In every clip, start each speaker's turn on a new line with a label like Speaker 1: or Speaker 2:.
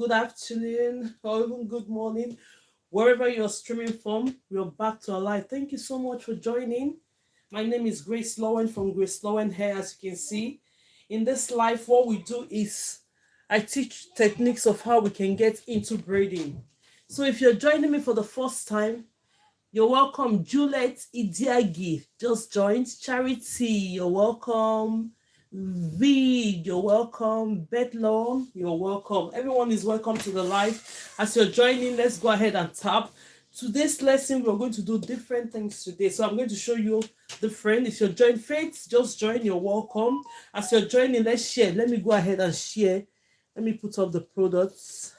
Speaker 1: good afternoon, or even good morning, wherever you're streaming from. We're back to our live. Thank you so much for joining. My name is Grace Lowen from GraceLawendhair, as you can see. In this live, what we do is I teach techniques of how we can get into braiding. So if you're joining me for the first time, you're welcome. Juliet Idiagi just joined. Charity, you're welcome. V, you're welcome. Bedlam, you're welcome. Everyone is welcome to the live. As you're joining, let's go ahead and tap. Today's lesson, we're going to do different things today. So I'm going to show you different. If you're joining Faith, just join, you're welcome. As you're joining, let's share. Let me go ahead and share. Let me put up the products.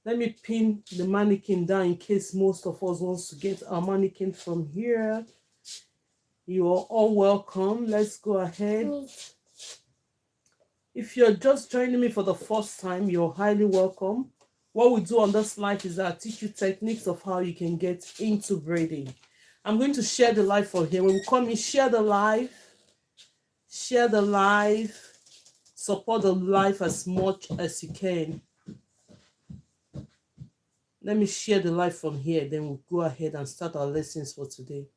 Speaker 1: Let me pin the mannequin down in case most of us wants to get our mannequin from here. You are all welcome. Let's go ahead. If you're just joining me for the first time, you're highly welcome. What we do on this live is that I teach you techniques of how you can get into braiding. I'm going to share the live for here. When we come in, share the live, support the live as much as you can. Let me share the live from here, then we'll go ahead and start our lessons for today.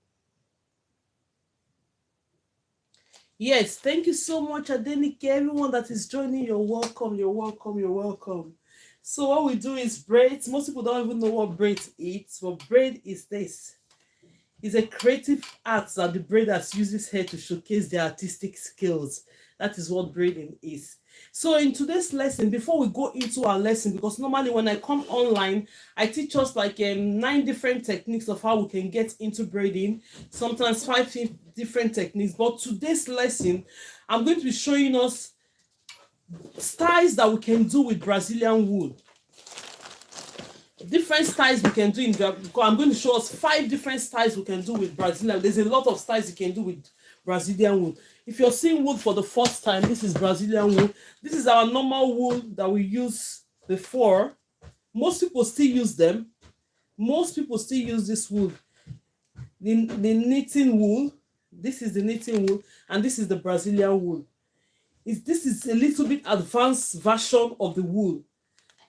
Speaker 1: Yes, thank you so much, Adenike. Everyone that is joining, you're welcome, you're welcome, you're welcome. So what we do is braids. Most people don't even know what braid is. But braid is this. It's a creative art that the braiders uses here to showcase their artistic skills. That is what braiding is. So in today's lesson, before we go into our lesson, because normally when I come online, I teach us like 9 different techniques of how we can get into braiding, sometimes 5 different techniques. But today's lesson, I'm going to be showing us styles that we can do with Brazilian wool. Different styles we can do in because I'm going to show us 5 different styles we can do with Brazilian. There's a lot of styles you can do with Brazilian wool. If you're seeing wool for the first time, this is Brazilian wool. This is our normal wool that we use before. Most people still use them. Most people still use this wool. The knitting wool. This is the knitting wool, and this is the Brazilian wool. This is a little bit advanced version of the wool.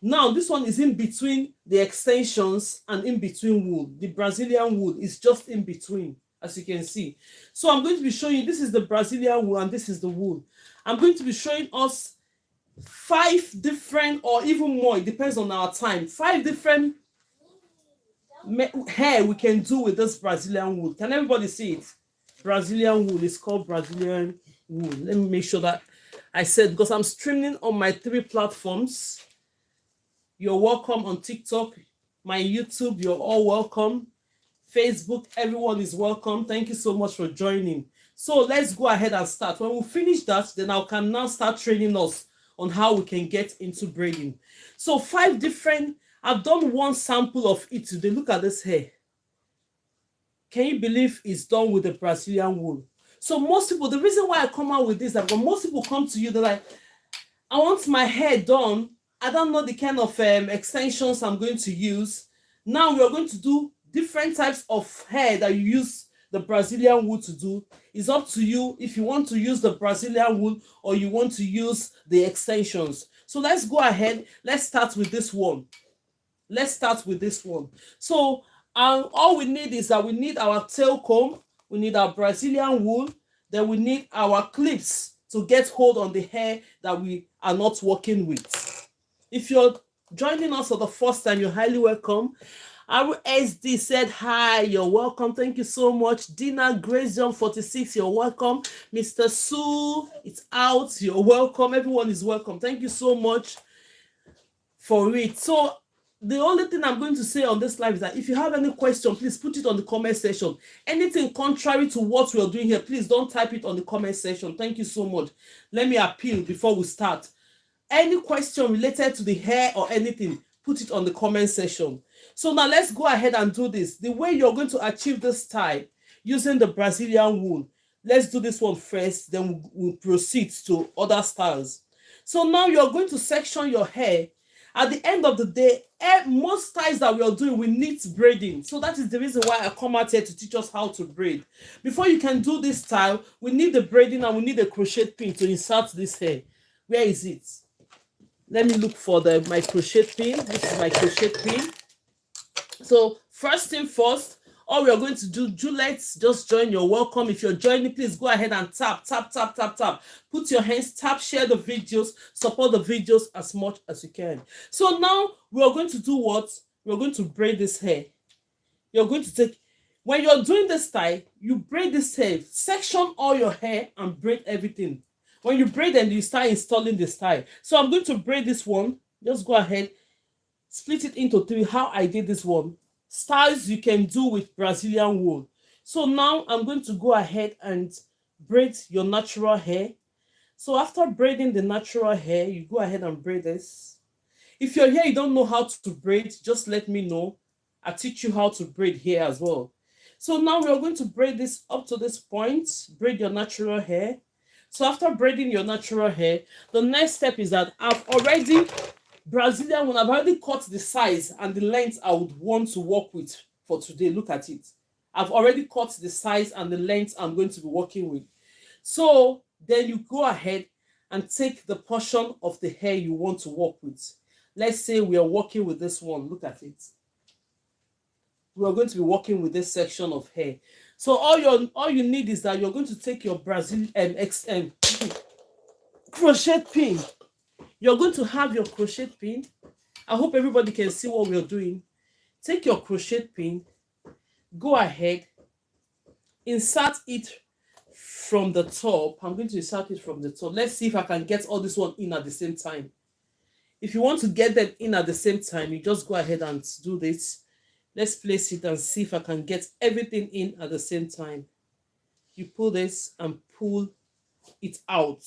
Speaker 1: Now, this one is in between the extensions and in between wool. The Brazilian wool is just in between, as you can see. So I'm going to be showing you, this is the Brazilian wool and this is the wool. I'm going to be showing us 5 different, or even more, it depends on our time, 5 different hair we can do with this Brazilian wool. Can everybody see it? Brazilian wool is called Brazilian wool. Let me make sure that I said, because I'm streaming on my 3 platforms. You're welcome on TikTok, my YouTube, you're all welcome. Facebook, everyone is welcome. Thank you so much for joining. So let's go ahead and start. When we finish that, then I can now start training us on how we can get into braiding. So 5 different, I've done 1 sample of it today. Look at this hair. Can you believe it's done with the Brazilian wool? So most people, the reason why I come out with this is that most people come to you, they're like, I want my hair done. I don't know the kind of extensions I'm going to use. Now we are going to do different types of hair that you use the Brazilian wool to do. It's up to you if you want to use the Brazilian wool or you want to use the extensions. So let's go ahead. Let's start with this one. So all we need is that we need our tail comb, we need our Brazilian wool, then we need our clips to get hold on the hair that we are not working with. If you're joining us for the first time, you're highly welcome. RSD said hi, you're welcome. Thank you so much. Dina Grace John 46, you're welcome. Mr. Sue, it's out, you're welcome. Everyone is welcome. Thank you so much for it. So the only thing I'm going to say on this live is that if you have any question, please put it on the comment section. Anything contrary to what we're doing here, please don't type it on the comment section. Thank you so much. Let me appeal before we start. Any question related to the hair or anything, put it on the comment section. So now let's go ahead and do this. The way you're going to achieve this style using the Brazilian wool. Let's do this one first, then we'll proceed to other styles. So now you're going to section your hair. At the end of the day, most styles that we are doing, we need braiding. So that is the reason why I come out here to teach us how to braid. Before you can do this style, we need the braiding and we need a crochet pin to insert this hair. Where is it? Let me look for my crochet pin. This is my crochet pin. So first thing first, all we are going to do, Juliet, just join. You're welcome. If you're joining, please go ahead and tap, tap, tap, tap, tap. Put your hands, tap, share the videos, support the videos as much as you can. So now we are going to do what? We're going to braid this hair. You're going to take, when you're doing this style, you braid this hair, section all your hair and braid everything. When you braid them, you start installing the style. So I'm going to braid this one. Just go ahead, split it into three, how I did this one. Styles you can do with Brazilian wool. So now I'm going to go ahead and braid your natural hair. So after braiding the natural hair, you go ahead and braid this. If you're here, you don't know how to braid, just let me know. I'll teach you how to braid here as well. So now we're going to braid this up to this point, braid your natural hair. So after braiding your natural hair, the next step is that I've already Brazilian one, I've already cut the size and the length I would want to work with for today. Look at it. I've already cut the size and the length I'm going to be working with. So then you go ahead and take the portion of the hair you want to work with. Let's say we are working with this one. Look at it. We are going to be working with this section of hair. So all you need is that you're going to take your Brazilian crochet pin. You're going to have your crochet pin. I hope everybody can see what we're doing. Take your crochet pin, go ahead, insert it from the top. I'm going to insert it from the top. Let's see if I can get all this one in at the same time. If you want to get them in at the same time, you just go ahead and do this. Let's place it and see if I can get everything in at the same time. You pull this and pull it out.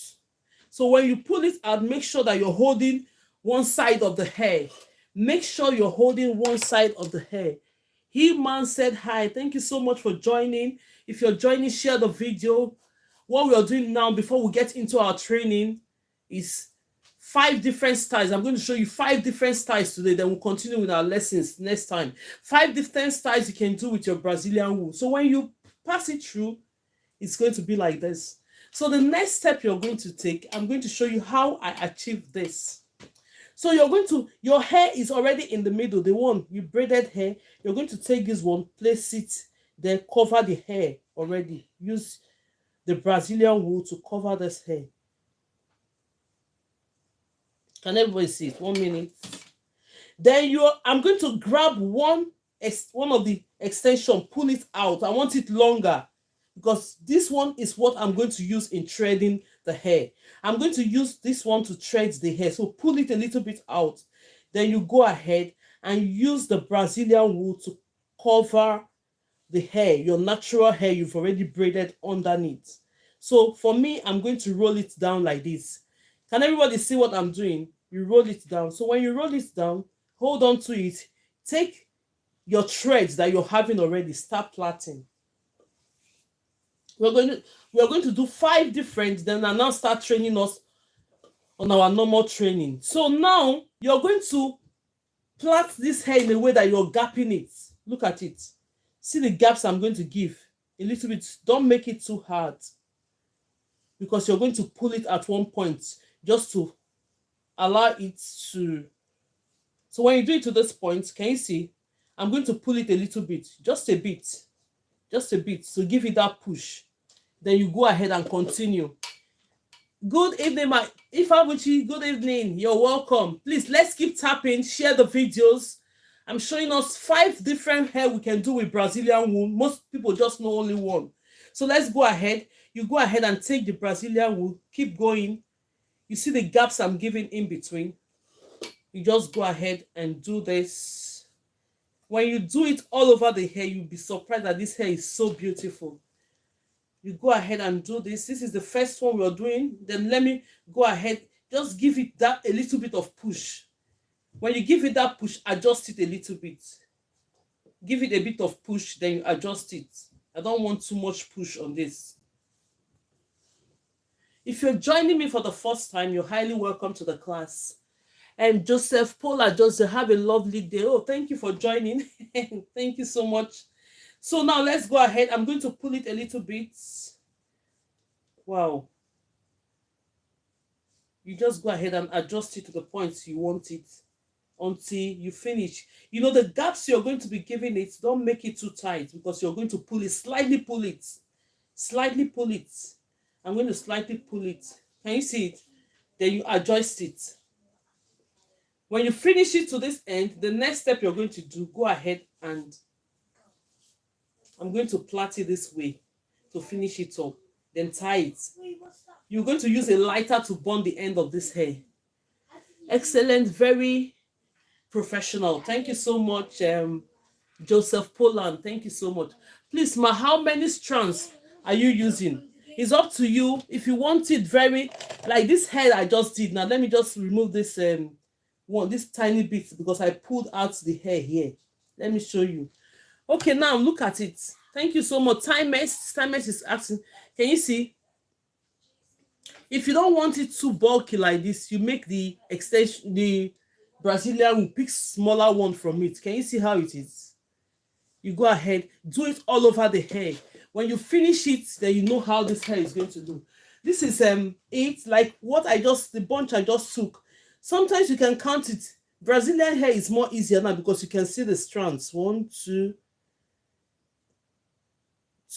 Speaker 1: So when you pull it out, make sure that you're holding one side of the hair. Make sure you're holding one side of the hair. He-Man said hi. Thank you so much for joining. If you're joining, share the video. What we are doing now before we get into our training is 5 different styles. I'm going to show you 5 different styles today. Then we'll continue with our lessons next time. 5 different styles you can do with your Brazilian wool. So when you pass it through, it's going to be like this. So the next step you're going to take, I'm going to show you how I achieve this. So your hair is already in the middle, the one you braided hair. You're going to take this one, place it, then cover the hair already. Use the Brazilian wool to cover this hair. Can everybody see it? 1 minute. Then I'm going to grab one of the extension, pull it out. I want it longer, because this one is what I'm going to use in threading the hair. I'm going to use this one to thread the hair. So pull it a little bit out. Then you go ahead and use the Brazilian wool to cover the hair, your natural hair you've already braided underneath. So for me, I'm going to roll it down like this. Can everybody see what I'm doing? You roll it down. So when you roll it down, hold on to it. Take your threads that you're having already, start plaiting. We're going to do 5 different, then I'll now start training us on our normal training. So now you're going to plait this hair in a way that you're gapping it. Look at it. See the gaps I'm going to give a little bit. Don't make it too hard, because you're going to pull it at one point just to allow it to. So when you do it to this point, can you see? I'm going to pull it a little bit, just a bit, to give it that push. Then you go ahead and continue. Good evening, my Ifabuchi. Good evening. You're welcome. Please, let's keep tapping. Share the videos. I'm showing us 5 different hair we can do with Brazilian wool. Most people just know only one. So let's go ahead. You go ahead and take the Brazilian wool. Keep going. You see the gaps I'm giving in between. You just go ahead and do this. When you do it all over the hair, you'll be surprised that this hair is so beautiful. You go ahead and do this. This is the first one we're doing. Then let me go ahead. Just give it that a little bit of push. When you give it that push, adjust it a little bit. Give it a bit of push, then you adjust it. I don't want too much push on this. If you're joining me for the first time, you're highly welcome to the class. And Joseph, Paula, Joseph, have a lovely day. Oh, thank you for joining. Thank you so much. So now let's go ahead. I'm going to pull it a little bit. Wow. You just go ahead and adjust it to the points you want it until you finish. You know, the gaps you're going to be giving it, don't make it too tight because you're going to pull it, slightly pull it, slightly pull it. I'm going to slightly pull it. Can you see it? Then you adjust it. When you finish it to this end, the next step you're going to do, go ahead and I'm going to plait it this way to finish it up. Then tie it. You're going to use a lighter to burn the end of this hair. Excellent, very professional. Thank you so much, Joseph Poland. Thank you so much. Please, ma, how many strands are you using? It's up to you. If you want it very like this hair I just did. Now let me just remove this this tiny bit because I pulled out the hair here. Let me show you. Okay, now look at it. Thank you so much. Timeless is asking. Can you see? If you don't want it too bulky like this, you make the extension, the Brazilian will pick smaller one from it. Can you see how it is? You go ahead, do it all over the hair. When you finish it, then you know how this hair is going to do. This is it, like what the bunch I just took. Sometimes you can count it. Brazilian hair is more easier now because you can see the strands. 1, 2,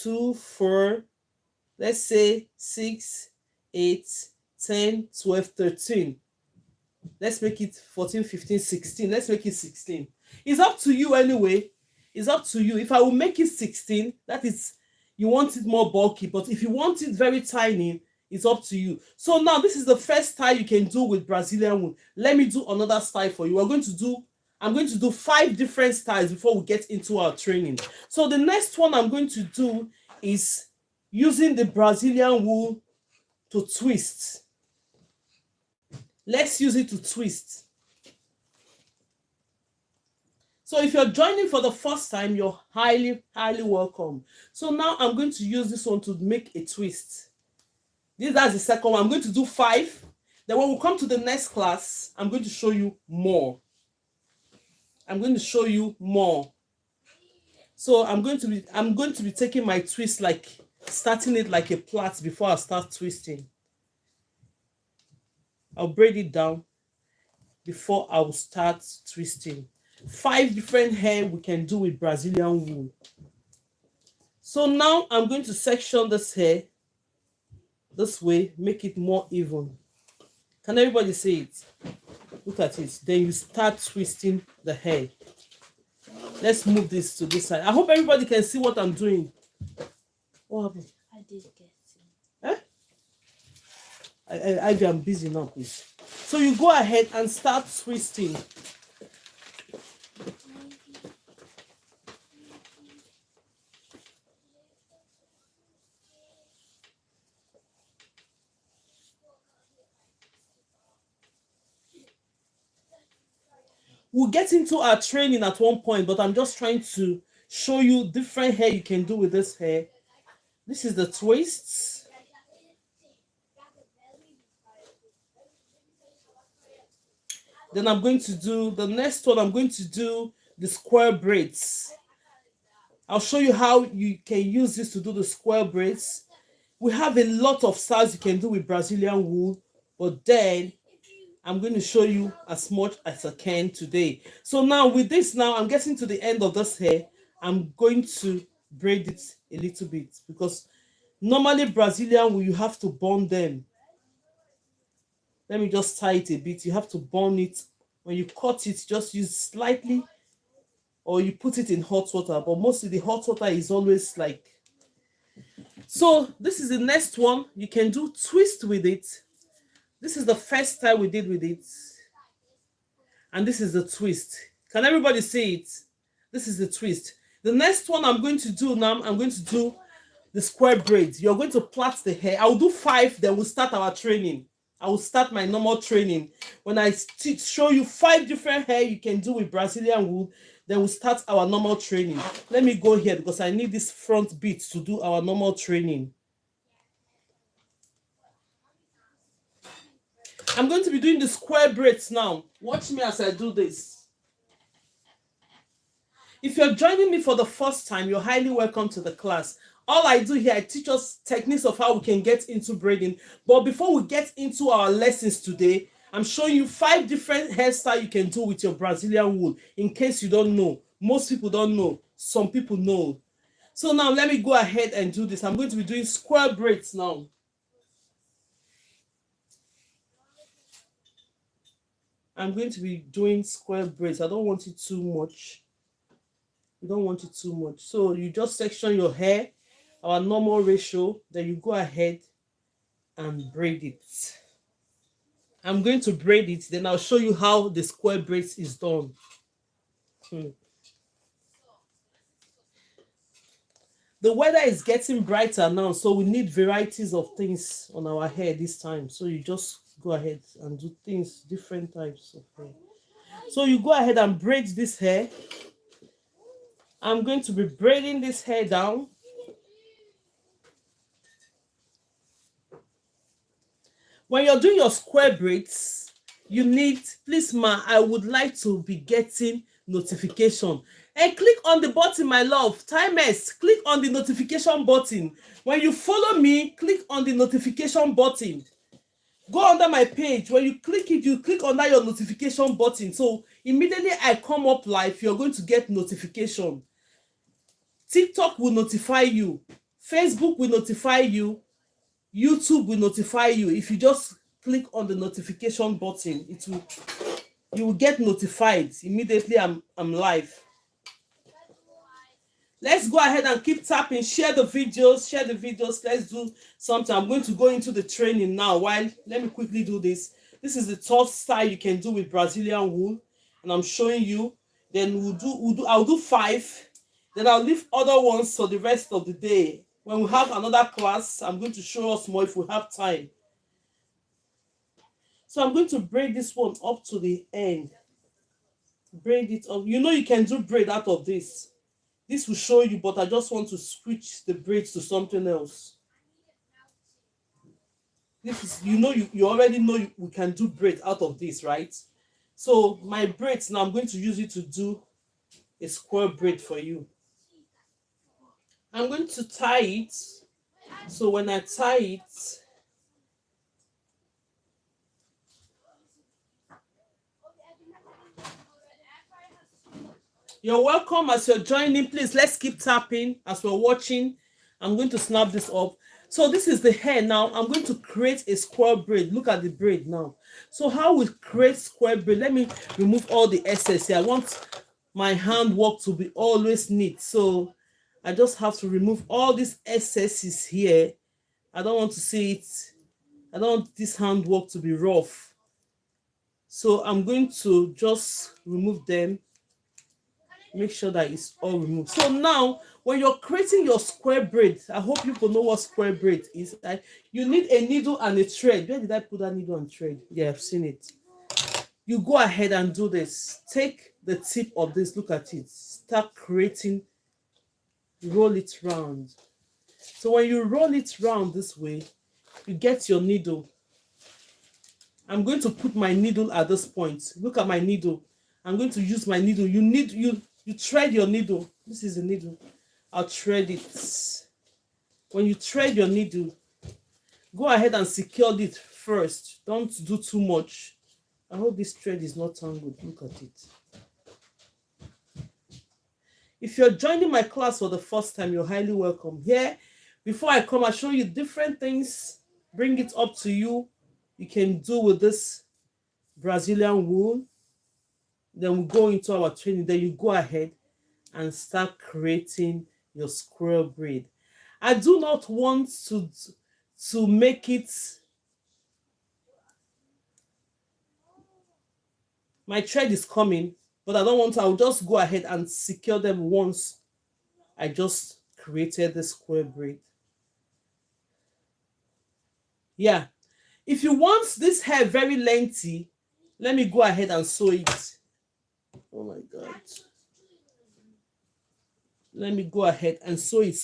Speaker 1: 2, 4, let's say 6, 8, 10, 12, 13. Let's make it 14, 15, 16. Let's make it 16. It's up to you anyway. It's up to you. If I will make it 16, that is, you want it more bulky. But if you want it very tiny, it's up to you. So now this is the first style you can do with Brazilian wool. Let me do another style for you. I'm going to do 5 different styles before we get into our training. So the next one I'm going to do is using the Brazilian wool to twist. Let's use it to twist. So if you're joining for the first time, you're highly, highly welcome. So now I'm going to use this one to make a twist. That's the second one. I'm going to do 5. Then when we come to the next class, I'm going to show you more. I'm going to show you more. So I'm going to be taking my twist, like starting it like a plait before I start twisting. I'll braid it down before I will start twisting. 5 different hair we can do with Brazilian wool. So now I'm going to section this hair this way, make it more even. Can everybody see it? Look at it. Then you start twisting the hair. Let's move this to this side. I hope everybody can see what I'm doing. What happened?
Speaker 2: I did get it.
Speaker 1: I'm busy now, please. So you go ahead and start twisting. We'll get into our training at one point, but I'm just trying to show you different hair you can do with this hair. This is the twists. Then I'm going to do the next one. I'm going to do the square braids. I'll show you how you can use this to do the square braids. We have a lot of styles you can do with Brazilian wool, but then I'm going to show you as much as I can today. So now with this, now I'm getting to the end of this hair. I'm going to braid it a little bit because normally Brazilian wool, you have to burn them. Let me just tie it a bit. You have to burn it. When you cut it, just use slightly, or you put it in hot water. But mostly the hot water is always like. So this is the next one. You can do twist with it. This is the first style we did with it. And this is the twist. Can everybody see it? This is the twist. The next one I'm going to do now, I'm going to do the square braids. You're going to plait the hair. I'll do 5, then we'll start our training. I will start my normal training. When I show you 5 different hair you can do with Brazilian wool, then we'll start our normal training. Let me go here because I need this front bit to do our normal training. I'm going to be doing the square braids now. Watch me as I do this. If you're joining me for the first time, you're highly welcome to the class. all I do here, I teach us techniques of how we can get into braiding. But before we get into our lessons today, I'm showing you 5 different hairstyles you can do with your Brazilian wool. In case you don't know, most people don't know, some people know. So now let me go ahead and do this. I'm going to be doing square braids now. I'm going to be doing square braids. I don't want it too much. You don't want it too much. So you just section your hair, our normal ratio, then you go ahead and braid it. I'm going to braid it, then I'll show you how the square braids is done. The weather is getting brighter now, so we need varieties of things on our hair this time. So you just go ahead and do things, different types of hair. So you go ahead and braid this hair. I'm going to be braiding this hair down. When you're doing your square braids, you need, please ma, I would like to be getting notification. And click on the button, my love. Timers, click on the notification button. When you follow me, click on the notification button. Go under my page. When you click it, you click under your notification button. So immediately I come up live, you're going to get notification. TikTok will notify you. Facebook will notify you. YouTube will notify you. If you just click on the notification button, you will get notified immediately. I'm live. Let's go ahead and keep tapping. Share the videos. Let's do something. I'm going to go into the training now. Let me quickly do this. This is the 12th style you can do with Brazilian wool, and I'm showing you. Then I'll do 5. Then I'll leave other ones for the rest of the day. When we have another class, I'm going to show us more if we have time. So I'm going to braid this one up to the end. Braid it up. You know you can do braid out of this. This will show you, but I just want to switch the braids to something else. This is, you already know we can do braid out of this, right? So my braids now, I'm going to use it to do a square braid for you. I'm going to tie it. So when I tie it, you're welcome as you're joining. Please, let's keep tapping as we're watching. I'm going to snap this up. So this is the hair now. I'm going to create a square braid. Look at the braid now. So how we create square braid? Let me remove all the excess here. I want my handwork to be always neat. So I just have to remove all these excesses here. I don't want to see it. I don't want this handwork to be rough. So I'm going to just remove them. Make sure that it's all removed. So now, when you're creating your square braid, I hope people know what square braid is. You need a needle and a thread. Where did I put that needle and thread? Yeah, I've seen it. You go ahead and do this. Take the tip of this. Look at it. Start creating. Roll it round. So when you roll it round this way, you get your needle. I'm going to put my needle at this point. Look at my needle. I'm going to use my needle. You thread your needle. This is the needle. I'll thread it. When you thread your needle, go ahead and secure it first. Don't do too much. I hope this thread is not tangled. Look at it. If you're joining my class for the first time, you're highly welcome. Here, before I come, I'll show you different things. Bring it up to you. You can do with this Brazilian wool. Then we go into our training. Then you go ahead and start creating your square braid. I do not want to make it. My thread is coming, but I don't want to. I'll just go ahead and secure them once I just created the square braid. Yeah. If you want this hair very lengthy, let me go ahead and sew it. Oh my God. Let me go ahead and sew it.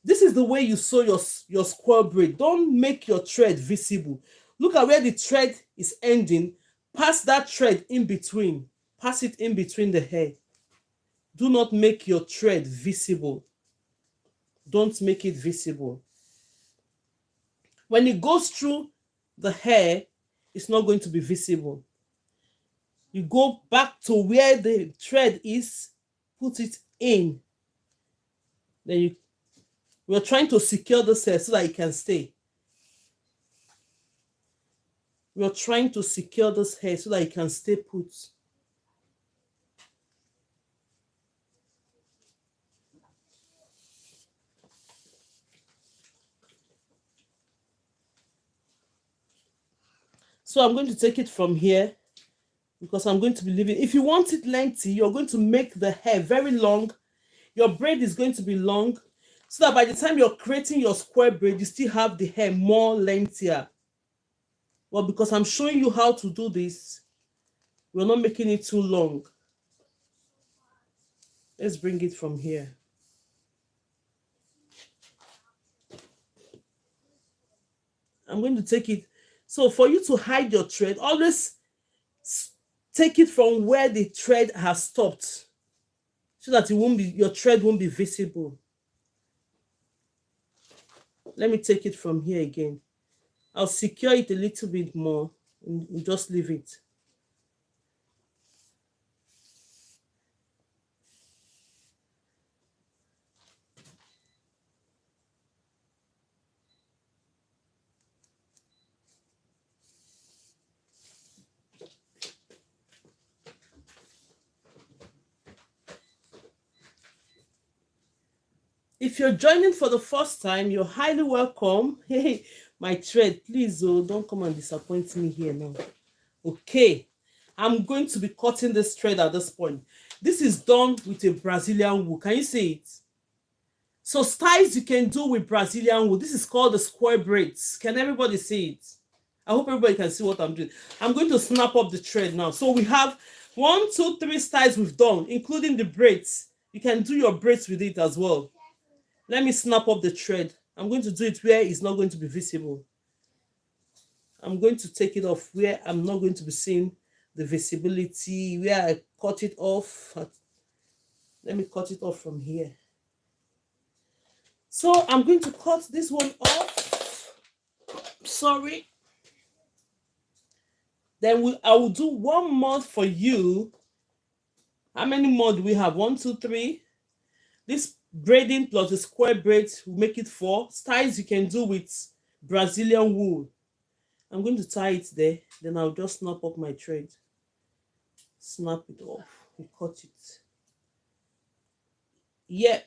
Speaker 1: This is the way you sew your square braid. Don't make your thread visible. Look at where the thread is ending. Pass that thread in between. Pass it in between the hair. Do not make your thread visible. Don't make it visible. When it goes through the hair, it's not going to be visible. You go back to where the thread is, put it in. Then we're trying to secure this hair so that it can stay. We're trying to secure this hair so that it can stay put. So I'm going to take it from here because I'm going to be leaving. If you want it lengthy, you're going to make the hair very long. Your braid is going to be long so that by the time you're creating your square braid, you still have the hair more lengthier. Well, because I'm showing you how to do this, we're not making it too long. Let's bring it from here. I'm going to take it. So for you to hide your thread, always take it from where the thread has stopped so that your thread won't be visible. Let me take it from here again. I'll secure it a little bit more and just leave it. If you're joining for the first time, you're highly welcome. Hey, my thread, please don't come and disappoint me here now. Okay, I'm going to be cutting this thread at this point. This is done with a Brazilian wool. Can you see it? So styles you can do with Brazilian wool. This is called the square braids. Can everybody see it? I hope everybody can see what I'm doing. I'm going to snap up the thread now. So we have 1, 2, 3 styles we've done, including the braids. You can do your braids with it as well. Let me snap up the thread. I'm going to do it where it's not going to be visible. I'm going to take it off where I'm not going to be seeing the visibility, where I cut it off. Let me cut it off from here. So I'm going to cut this one off. Sorry. Then I will do one more for you. How many more do we have? 1, 2, 3. This braiding plus the square braids will make it 4. Styles you can do with Brazilian wool. I'm going to tie it there. Then I'll just snap up my thread. Snap it off. We cut it. Yeah.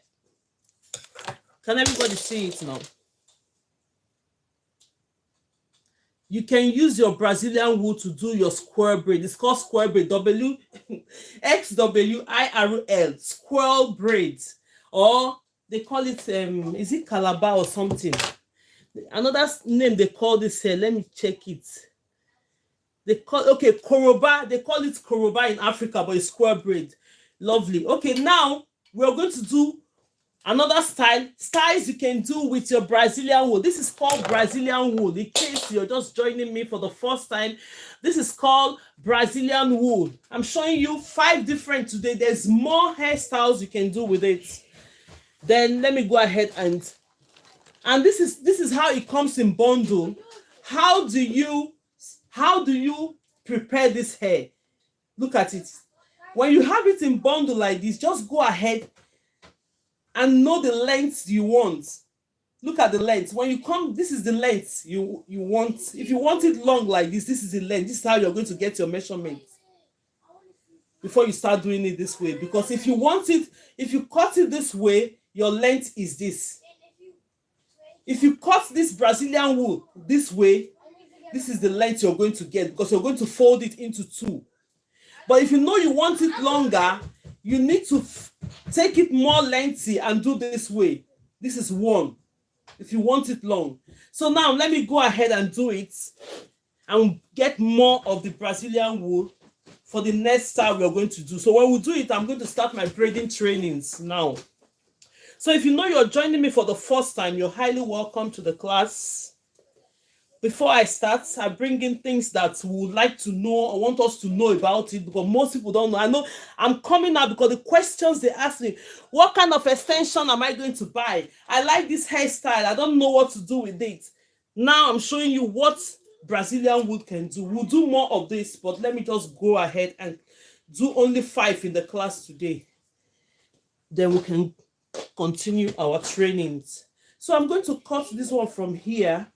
Speaker 1: Can everybody see it now? You can use your Brazilian wool to do your square braid. It's called square braid. XWIRL. Squirrel braids. Or they call it, is it Calabar or something? Another name they call this here. Let me check it. Koroba. They call it Koroba in Africa, but it's square braid. Lovely. Okay, now we're going to do another styles you can do with your Brazilian wool. This is called Brazilian wool. In case you're just joining me for the first time, this is called Brazilian wool. I'm showing you 5 different today. There's more hairstyles you can do with it. Then let me go ahead and this is how it comes in bundle. How do you prepare this hair? Look at it. When you have it in bundle like this, just go ahead and know the length you want. Look at the length. When you come, this is the length you want. If you want it long like this, this is the length. This is how you're going to get your measurement before you start doing it this way. Because if you cut it this way, your length is this. If you cut this Brazilian wool this way, this is the length you're going to get because you're going to fold it into 2. But if you know you want it longer, you need to take it more lengthy and do this way. This is 1 if you want it long. So now let me go ahead and do it and get more of the Brazilian wool for the next style we're going to do. So when we do it, I'm going to start my braiding trainings now. So if you know you're joining me for the first time, you're highly welcome to the class. before I start, I bring in things that we would like to know or want us to know about it, because most people don't know. I know I'm coming out because the questions they ask me, what kind of extension am I going to buy? I like this hairstyle. I don't know what to do with it. Now I'm showing you what Brazilian wool can do. We'll do more of this, but let me just go ahead and do only 5 in the class today. Then we can continue our trainings. So I'm going to cut this one from here.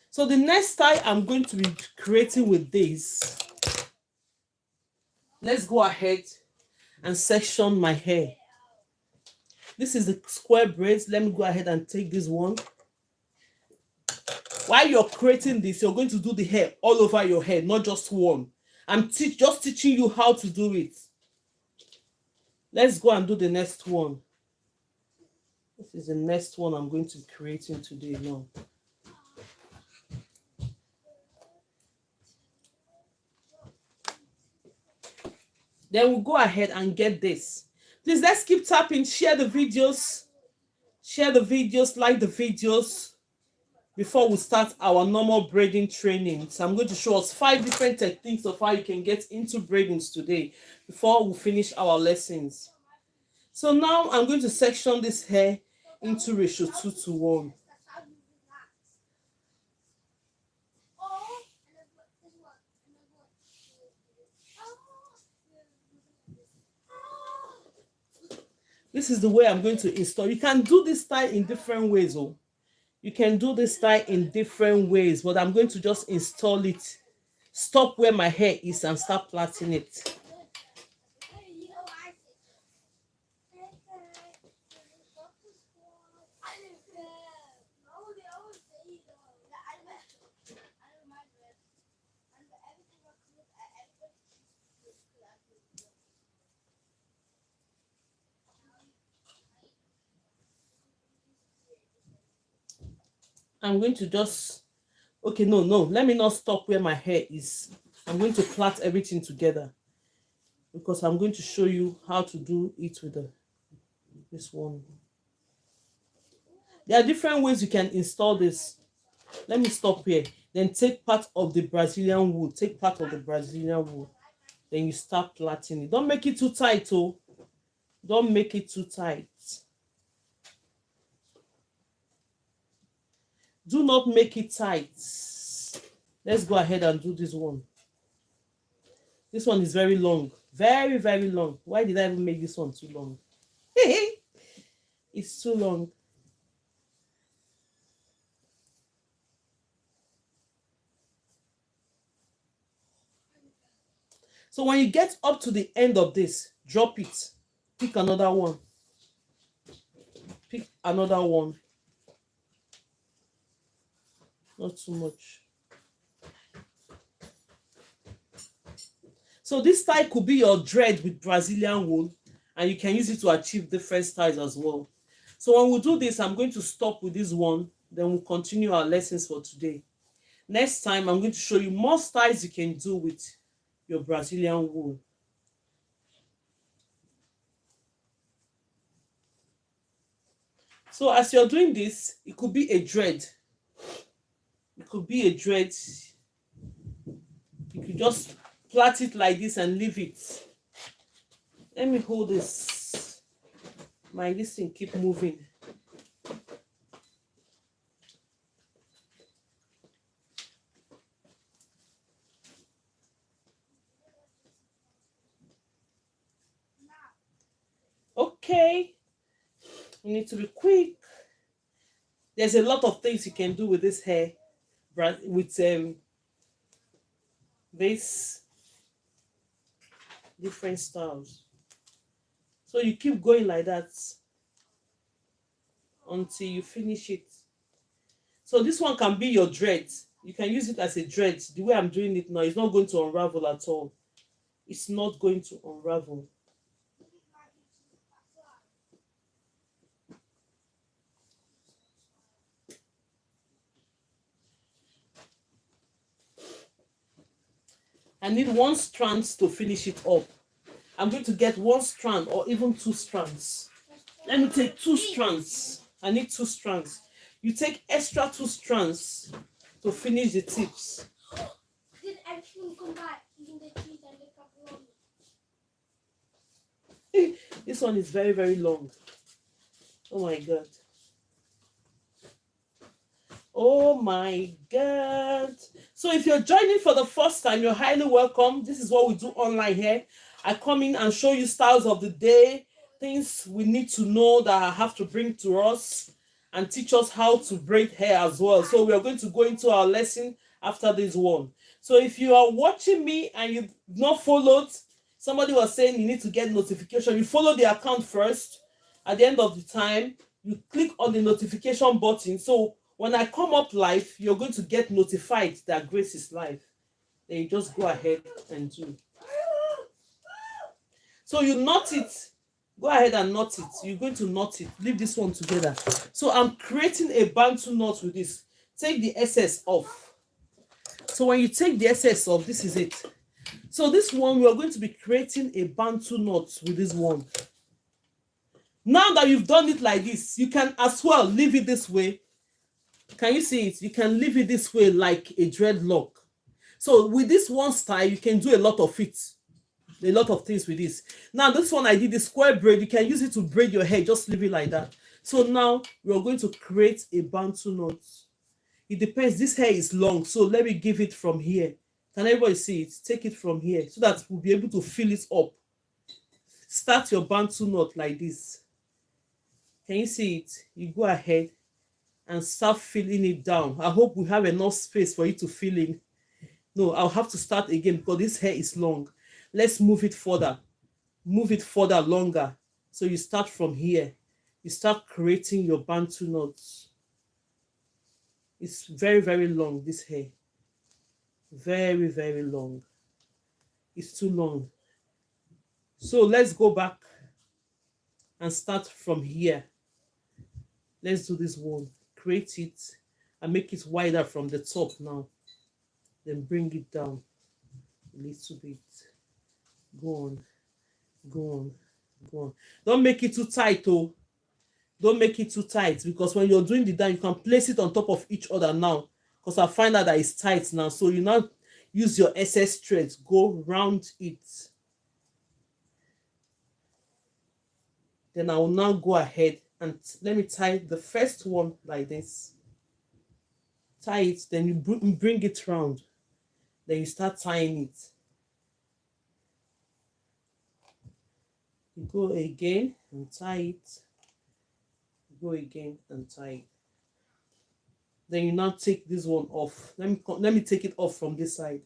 Speaker 1: So the next style I'm going to be creating with this, let's go ahead and section my hair. This is the square braids. Let me go ahead and take this one. While you're creating this, you're going to do the hair all over your head, not just one. I'm just teaching you how to do it. Let's go and do the next one. This is the next one I'm going to be creating today now. Then we'll go ahead and get this. Please, let's keep tapping, share the videos, like the videos before we start our normal braiding training. So I'm going to show us 5 different techniques of how you can get into braidings today before we finish our lessons. So now I'm going to section this hair into ratio 2:1. This is the way I'm going to install. You can do this style in different ways. Oh, you can do this style in different ways, but I'm going to just install it. Stop where my hair is and start plaiting it. I'm going to just, okay, no, let me not stop where my hair is. I'm going to plait everything together because I'm going to show you how to do it with this one. There are different ways you can install this. Let me stop here. Then take part of the Brazilian wool. Then you start plaiting it. Don't make it too tight, oh. Don't make it too tight. Do not make it tight. Let's go ahead and do this one. This one is very long. Very, very long. Why did I even make this one too long? It's too long. So when you get up to the end of this, drop it. Pick another one. Pick another one. Not too much. So this style could be your dread with Brazilian wool, and you can use it to achieve different styles as well. So when we do this, I'm going to stop with this one. Then we'll continue our lessons for today. Next time, I'm going to show you more styles you can do with your Brazilian wool. So as you're doing this, it could be a dread. It could be a dread. You could just plait it like this and leave it. Let me hold this. This thing keep moving. Okay. You need to be quick. There's a lot of things you can do with this hair, with this different styles. So you keep going like that until you finish it. So this one can be your dread. You can use it as a dread. The way I'm doing it now, it's not going to unravel at all. It's not going to unravel. I need 1 strand to finish it up. I'm going to get 1 strand or even 2 strands. Let me take 2 strands. I need 2 strands. You take extra 2 strands to finish the tips.
Speaker 2: Did everything come back? Even the trees and the couple
Speaker 1: This one is very, very long. Oh my God. Oh my God. So if you're joining for the first time, you're highly welcome. This is what we do online here. I come in and show you styles of the day, things we need to know that I have to bring to us, and teach us how to braid hair as well. So we are going to go into our lesson after this one. So if you are watching me and you've not followed, somebody was saying you need to get notification. You follow the account first. At the end of the time, you click on the notification button. So when I come up live, you're going to get notified that Grace is live. Then you just go ahead and do. So you knot it. Go ahead and knot it. You're going to knot it. Leave this one together. So I'm creating a bantu knot with this. Take the excess off. So when you take the excess off, this is it. So this one, we are going to be creating a bantu knot with this one. Now that you've done it like this, you can as well leave it this way. Can you see it? You can leave it this way like a dreadlock. So with this one style, you can do a lot of it. A lot of things with this. Now this one I did the square braid. You can use it to braid your hair. Just leave it like that. So now we're going to create a bantu knot. It depends. This hair is long, so let me give it from here. Can everybody see it? Take it from here so that we'll be able to fill it up. Start your bantu knot like this. Can you see it? You go ahead and start filling it down. I hope we have enough space for you to fill in. No, I'll have to start again because this hair is long. Let's move it further. Move it further longer. So you start from here. You start creating your bantu knots. It's very, very long, this hair. Very, very long. It's too long. So let's go back and start from here. Let's do this one. Create it and make it wider from the top now. Then bring it down a little bit. Go on. Go on. Go on. Don't make it too tight, oh. Don't make it too tight, because when you're doing the dye, you can place it on top of each other now. Because I find out that it's tight now. So you now use your excess threads. Go round it. Then I will now go ahead and let me tie the first one like this. Tie it, then you bring it round. Then you start tying it. You go again and tie it. Go again and tie it. Then you now take this one off. Let me take it off from this side.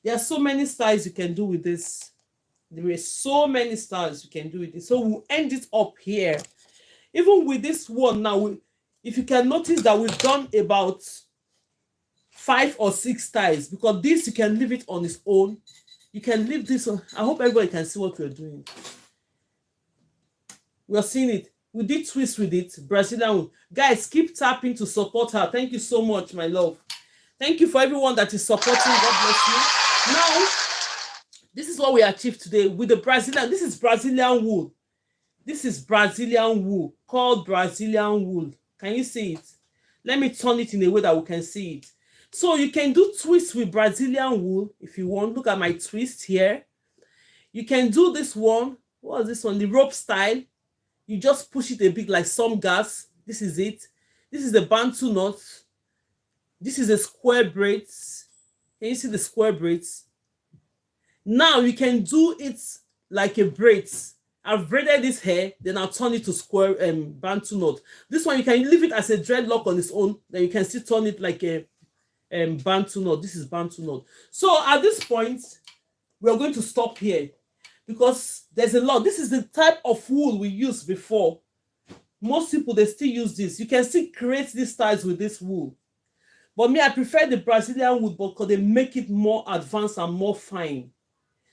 Speaker 1: There are so many styles you can do with this. There are so many styles you can do with this. So we'll end it up here. Even with this one now, if you can notice that we've done about 5 or 6 styles, because this you can leave it on its own. You can leave this on. I hope everybody can see what we're doing. We're seeing it. We did twist with it. Brazilian. Guys, keep tapping to support her. Thank you so much, my love. Thank you for everyone that is supporting. God bless you. Now, this is what we achieved today with the Brazilian. This is Brazilian wool. This is Brazilian wool, called Brazilian wool. Can you see it? Let me turn it in a way that we can see it. So you can do twists with Brazilian wool if you want. Look at my twist here. You can do this one. What is this one? The rope style. You just push it a bit like some gas. This is it. This is the bantu knot. This is the square braids. Can you see the square braids? Now you can do it like a braids. I've braided this hair, then I'll turn it to square bantu knot. This one you can leave it as a dreadlock on its own. Then you can still turn it like a bantu knot. This is bantu knot. So at this point, we're going to stop here because there's a lot. This is the type of wool we used before. Most people, they still use this. You can still create these styles with this wool. But me, I prefer the Brazilian wool because they make it more advanced and more fine.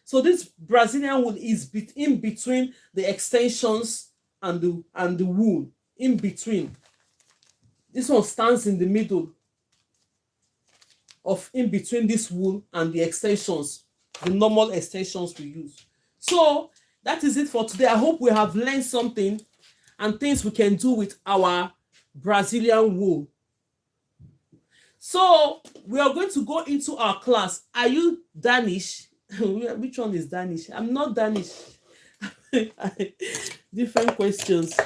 Speaker 1: So this Brazilian wool is in between the extensions and the wool. In between. This one stands in the middle of in between this wool and the extensions, the normal extensions we use. So That is it for today. I hope we have learned something and things we can do with our Brazilian wool. So we are going to go into our class. Are you Danish? Which one is Danish? I'm not Danish. Different questions.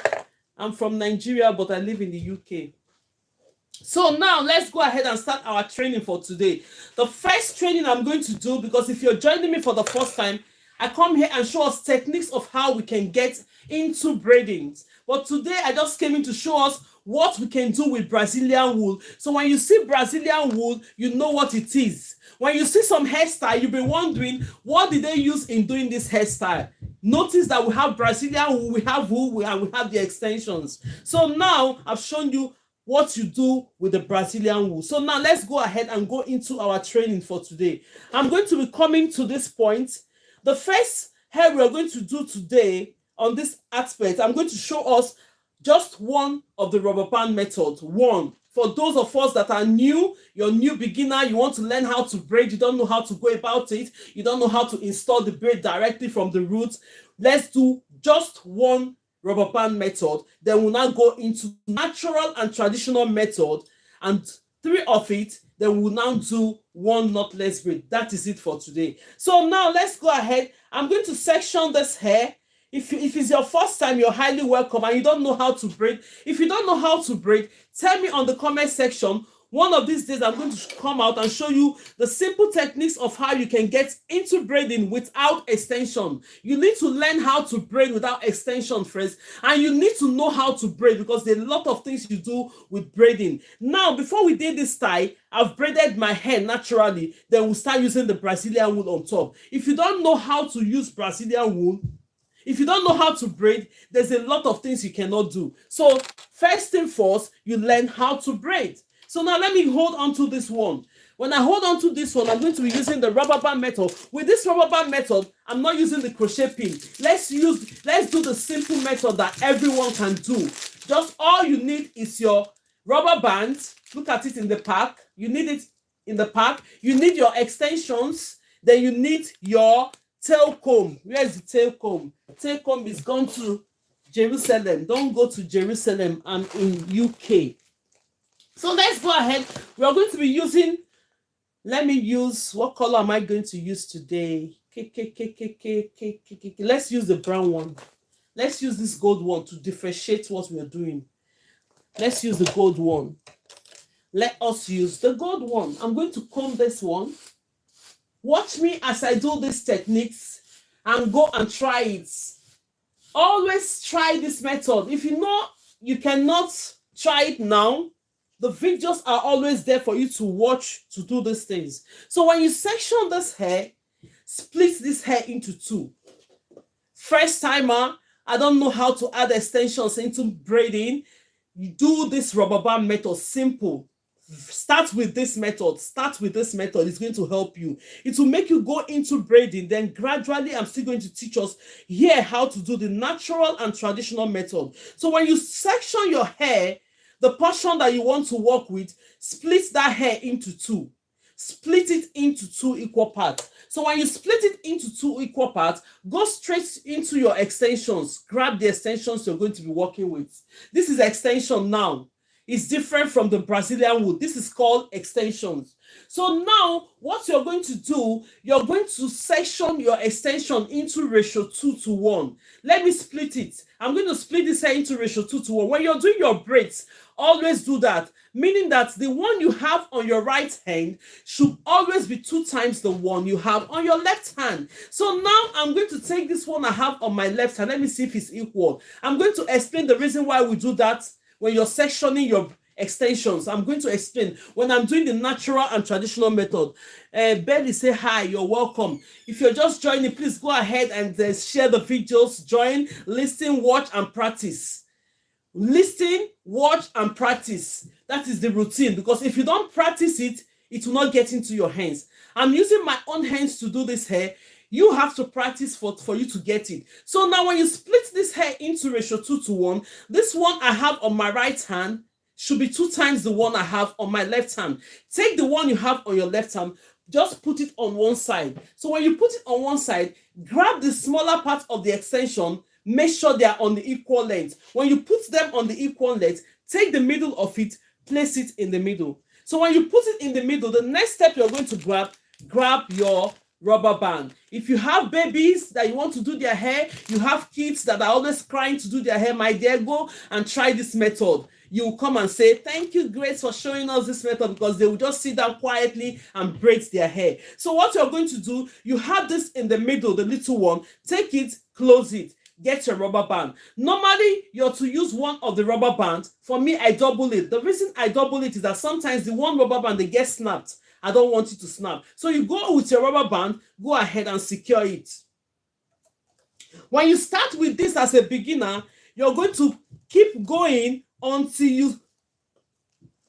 Speaker 1: I'm from Nigeria, but I live in the UK. So now let's go ahead and start our training for today. The first training I'm going to do, because if you're joining me for the first time, I come here and show us techniques of how we can get into braiding. But today I just came in to show us what we can do with Brazilian wool. So when you see Brazilian wool, you know what it is. When you see some hairstyle, you've been wondering, what did they use in doing this hairstyle? Notice that we have Brazilian wool, we have wool, and we have the extensions. So now I've shown you what you do with the Brazilian wool. So now let's go ahead and go into our training for today. I'm going to be coming to this point. The first hair we are going to do today on this aspect, I'm going to show us just one of the rubber band methods. One. For those of us that are new, you're a new beginner, you want to learn how to braid, you don't know how to go about it, you don't know how to install the braid directly from the roots. Let's do just one rubber band method. Then we'll now go into natural and traditional method, and 3 of it. Then we'll now do one knotless braid. That is it for today. So now let's go ahead. I'm going to section this hair. If it's your first time, you're highly welcome, and you don't know how to braid. If you don't know how to braid, tell me on the comment section. One of these days, I'm going to come out and show you the simple techniques of how you can get into braiding without extension. You need to learn how to braid without extension first, and you need to know how to braid, because there are a lot of things you do with braiding. Now, before we did this style, I've braided my hair naturally. Then we'll start using the Brazilian wool on top. If you don't know how to use Brazilian wool, if you don't know how to braid, there's a lot of things you cannot do. So first thing first, you learn how to braid. So now let me hold on to this one. When I hold on to this one, I'm going to be using the rubber band method. With this rubber band method, I'm not using the crochet pin. Let's do the simple method that everyone can do. Just all you need is your rubber band. Look at it in the pack. You need it in the pack. You need your extensions. Then you need your tail comb. Where is the tail comb? Tail comb is gone to Jerusalem. Don't go to Jerusalem. I'm in UK. So let's go ahead. We are going to be using, let me use, what color am I going to use today? Let's use the brown one. Let's use this gold one to differentiate what we are doing. Let's use the gold one. Let us use the gold one. I'm going to comb this one. Watch me as I do these techniques and go and try it. Always try this method. If you know you cannot try it now, the videos are always there for you to watch to do these things. So when you section this hair, split this hair into 2. First timer, I don't know how to add extensions into braiding. You do this rubber band method, simple. Start with this method. Start with this method. It's going to help you. It will make you go into braiding. Then gradually, I'm still going to teach us here how to do the natural and traditional method. So when you section your hair, the portion that you want to work with, split that hair into 2. Split it into 2 equal parts. So when you split it into 2 equal parts, go straight into your extensions. Grab the extensions you're going to be working with. This is extension now. It's different from the Brazilian wool. This is called extensions. So now what you're going to do, you're going to section your extension into ratio 2:1. Let me split it. I'm going to split this hair into ratio 2:1. When you're doing your braids, always do that. Meaning that the one you have on your right hand should always be 2 times the one you have on your left hand. So now I'm going to take this one I have on my left hand. Let me see if it's equal. I'm going to explain the reason why we do that. When you're sectioning your extensions, I'm going to explain when I'm doing the natural and traditional method. Betty, say hi, you're welcome. If you're just joining, please go ahead and share the videos, join, listen, watch, and practice. Listen, watch, and practice. That is the routine, because if you don't practice it, it will not get into your hands. I'm using my own hands to do this hair. You have to practice for you to get it. So now when you split this hair into ratio 2:1, this one I have on my right hand should be 2 times the one I have on my left hand. Take the one you have on your left hand, just put it on one side. So when you put it on one side, grab the smaller part of the extension, make sure they are on the equal length. When you put them on the equal length, take the middle of it, place it in the middle. So when you put it in the middle, the next step you're going to grab your rubber band. If you have babies that you want to do their hair, you have kids that are always crying to do their hair, my dear, go and try this method. You will come and say, thank you, Grace, for showing us this method, because they will just sit down quietly and braid their hair. So what you're going to do, you have this in the middle, the little one, take it, close it, get your rubber band. Normally, you're to use one of the rubber bands. For me, I double it. The reason I double it is that sometimes the one rubber band, they get snapped. I don't want it to snap. So you go with your rubber band, go ahead and secure it. When you start with this as a beginner, you're going to keep going until you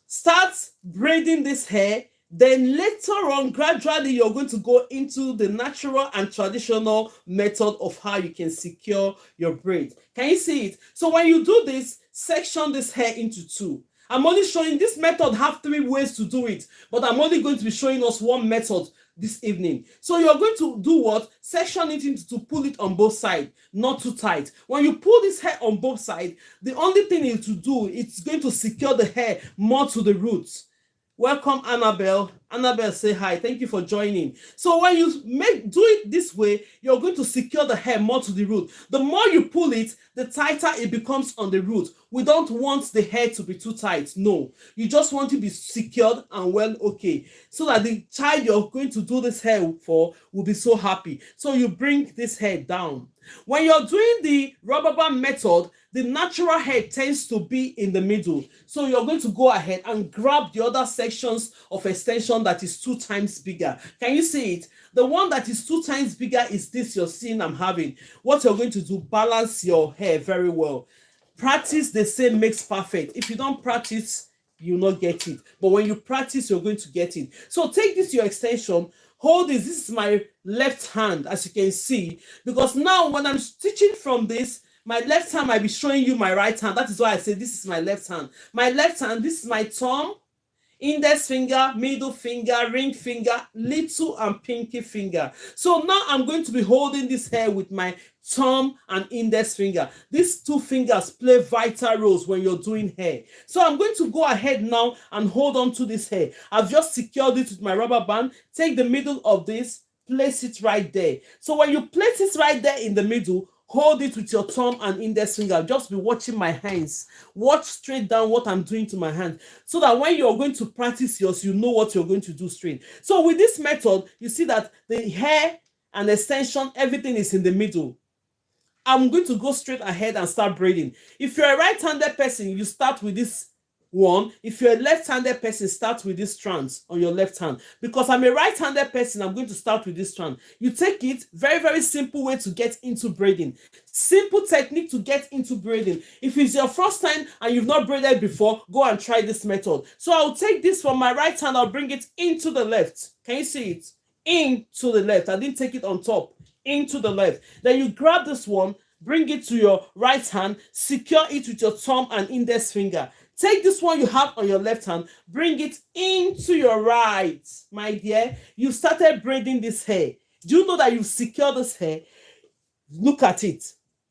Speaker 1: start braiding this hair. Then later on, gradually, you're going to go into the natural and traditional method of how you can secure your braid. Can you see it? So when you do this, section this hair into two. I'm only showing this method have 3 ways to do it, but I'm only going to be showing us one method this evening. So you're going to do what? Section it into to pull it on both sides, not too tight. When you pull this hair on both sides, the only thing you to do, it's going to secure the hair more to the roots. Welcome, Annabelle. Annabelle, say hi. Thank you for joining. So when you do it this way, you're going to secure the hair more to the root. The more you pull it, the tighter it becomes on the root. We don't want the hair to be too tight. No, you just want to be secured and well okay, so that the child you're going to do this hair for will be so happy. So you bring this hair down. When you're doing the rubber band method, the natural hair tends to be in the middle. So you're going to go ahead and grab the other sections of extension that is 2 times bigger. Can you see it? The one that is 2 times bigger is this you're seeing I'm having. What you're going to do, balance your hair very well. Practice, they say, makes perfect. If you don't practice, you'll not get it. But when you practice, you're going to get it. So take this, your extension. Hold this. This is my left hand, as you can see. Because now when I'm stitching from this, my left hand might be showing you my right hand. That is why I say this is my left hand. My left hand, this is my thumb, index finger, middle finger, ring finger, little and pinky finger. So now I'm going to be holding this hair with my thumb and index finger. These 2 fingers play vital roles when you're doing hair. So I'm going to go ahead now and hold on to this hair. I've just secured it with my rubber band. Take the middle of this, place it right there. So when you place it right there in the middle, hold it with your thumb and index finger. Just be watching my hands. Watch straight down what I'm doing to my hand, so that when you're going to practice yours, you know what you're going to do straight. So with this method, you see that the hair and extension, everything is in the middle. I'm going to go straight ahead and start braiding. If you're a right-handed person, you start with this one. If you're a left-handed person, start with this strands on your left hand. Because I'm a right-handed person, I'm going to start with this strand. You take it, very, very simple way to get into braiding. Simple technique to get into braiding. If it's your first time and you've not braided before, go and try this method. So I'll take this from my right hand, I'll bring it into the left. Can you see it? Into the left. I didn't take it on top. Into the left. Then you grab this one, bring it to your right hand, secure it with your thumb and index finger. Take this one you have on your left hand, bring it into your right. My dear, you started braiding this hair. Do you know that you've secured this hair? Look at it.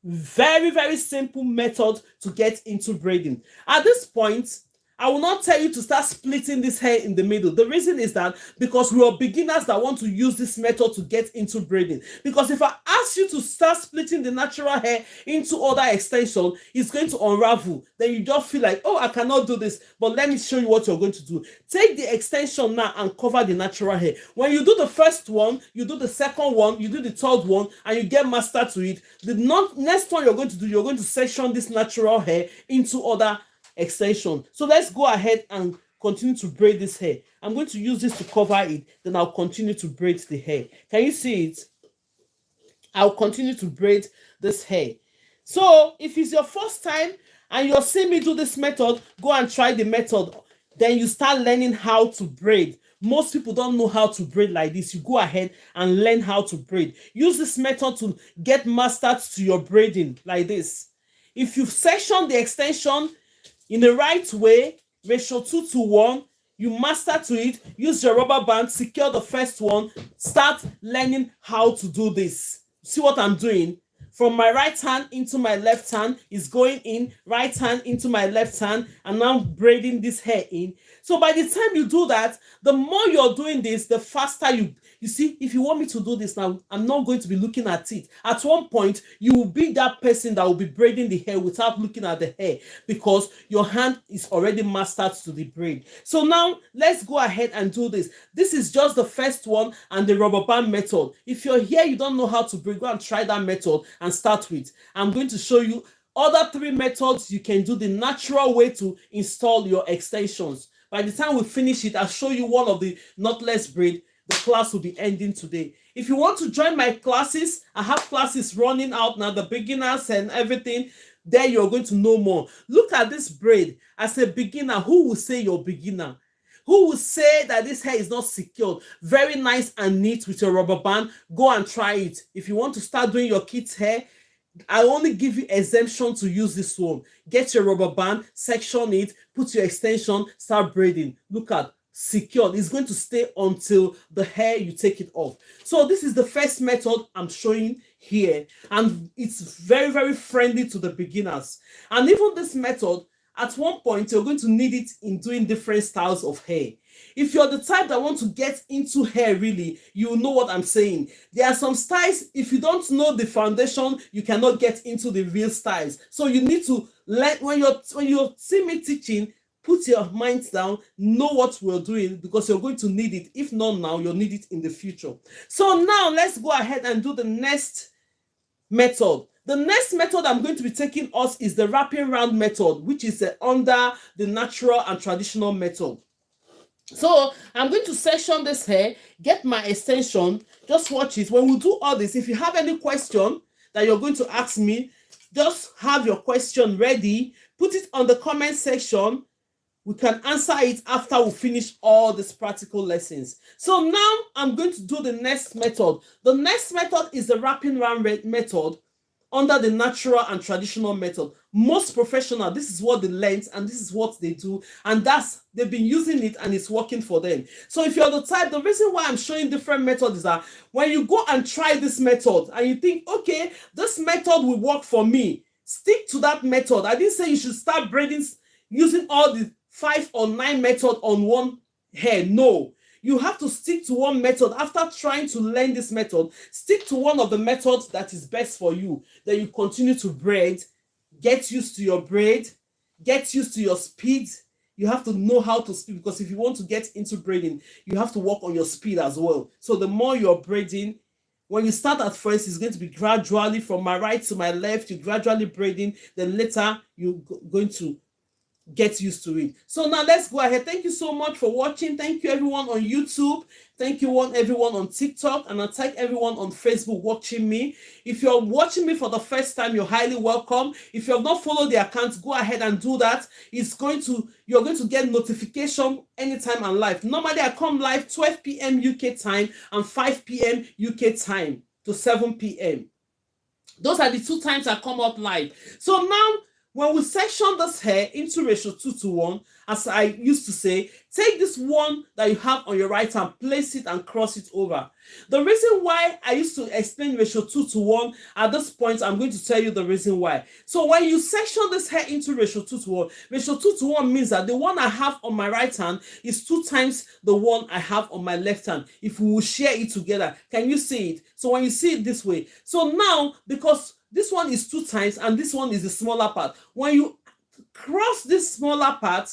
Speaker 1: Very, very simple method to get into braiding. At this point, I will not tell you to start splitting this hair in the middle. The reason is that because we are beginners that want to use this method to get into braiding. Because if I ask you to start splitting the natural hair into other extension, it's going to unravel. Then you just feel like, oh, I cannot do this. But let me show you what you're going to do. Take the extension now and cover the natural hair. When you do the first one, you do the second one, you do the third one, and you get master to it. The next one you're going to do, you're going to section this natural hair into other extension. So let's go ahead and continue to braid this hair. I'm going to use this to cover it, then I'll continue to braid the hair. Can you see it? I'll continue to braid this hair. So if it's your first time and you're seeing me do this method, go and try the method. Then you start learning how to braid. Most people don't know how to braid like this. You go ahead and learn how to braid. Use this method to get mastered to your braiding like this. If you section the extension in the right way, ratio 2 to 1, you master to it, use your rubber band, secure the first one, start learning how to do this. See what I'm doing? From my right hand into my left hand is going in, right hand into my left hand, and now braiding this hair in. So by the time you do that, the more you're doing this, the faster you see. If you want me to do this now, I'm not going to be looking at it. At one point, you will be that person that will be braiding the hair without looking at the hair, because your hand is already mastered to the braid. So now let's go ahead and do this. This is just the first one and the rubber band method. If you're here, you don't know how to braid, go and try that method and start with. I'm going to show you other 3 methods you can do the natural way to install your extensions. By the time we finish it, I'll show you one of the knotless braid. The class will be ending today. If you want to join my classes, I have classes running out now, the beginners and everything. There you're going to know more. Look at this braid. As a beginner, who will say you're beginner? Who will say that this hair is not secured? Very nice and neat with your rubber band. Go and try it. If you want to start doing your kids' hair, I only give you exemption to use this one. Get your rubber band, section it, put your extension, start braiding. Look at secured. It's going to stay until the hair you take it off. So this is the first method I'm showing here, and it's very, very friendly to the beginners. And even this method, at one point you're going to need it in doing different styles of hair. If you're the type that want to get into hair really, you know what I'm saying. There are some styles, if you don't know the foundation, you cannot get into the real styles. So you need to learn. When you see me teaching, put your minds down, know what we're doing, because you're going to need it. If not now, you'll need it in the future. So now let's go ahead and do the next method. The next method I'm going to be taking us is the wrapping round method, which is under the natural and traditional method. So I'm going to section this hair, get my extension, just watch it. When we do all this, if you have any question that you're going to ask me, just have your question ready, put it on the comment section. We can answer it after we finish all these practical lessons. So now I'm going to do the next method. The next method is the wrapping round method under the natural and traditional method. Most professional, this is what they learn and this is what they do, and they've been using it and it's working for them. So if you're the type, the reason why I'm showing different methods is that when you go and try this method and you think, okay, this method will work for me, stick to that method. I didn't say you should start braiding using all the 5 or 9 methods on one hair. No. You have to stick to one method. After trying to learn this method, stick to one of the methods that is best for you. Then you continue to braid, get used to your braid, get used to your speed. You have to know how to speed, because if you want to get into braiding, you have to work on your speed as well. So the more you're braiding, when you start at first, it's going to be gradually from my right to my left, you gradually braiding, then later you're going to get used to it. So now let's go ahead. Thank you so much for watching. Thank you everyone on YouTube. Thank you everyone on TikTok, and I thank everyone on Facebook watching me. If you're watching me for the first time, you're highly welcome. If you have not followed the account, go ahead and do that. You're going to get notification anytime I'm live. Normally I come live 12 p.m. UK time and 5 p.m. UK time to 7 p.m. Those are the 2 times I come up live. So now, when we section this hair into ratio 2:1, as I used to say, take this one that you have on your right hand, place it and cross it over. The reason why I used to explain ratio 2:1, at this point, I'm going to tell you the reason why. So when you section this hair into ratio 2:1, ratio 2:1 means that the one I have on my right hand is 2 times the one I have on my left hand. If we will share it together, can you see it? So when you see it this way, so now, because this one is 2 times and this one is the smaller part, when you cross this smaller part,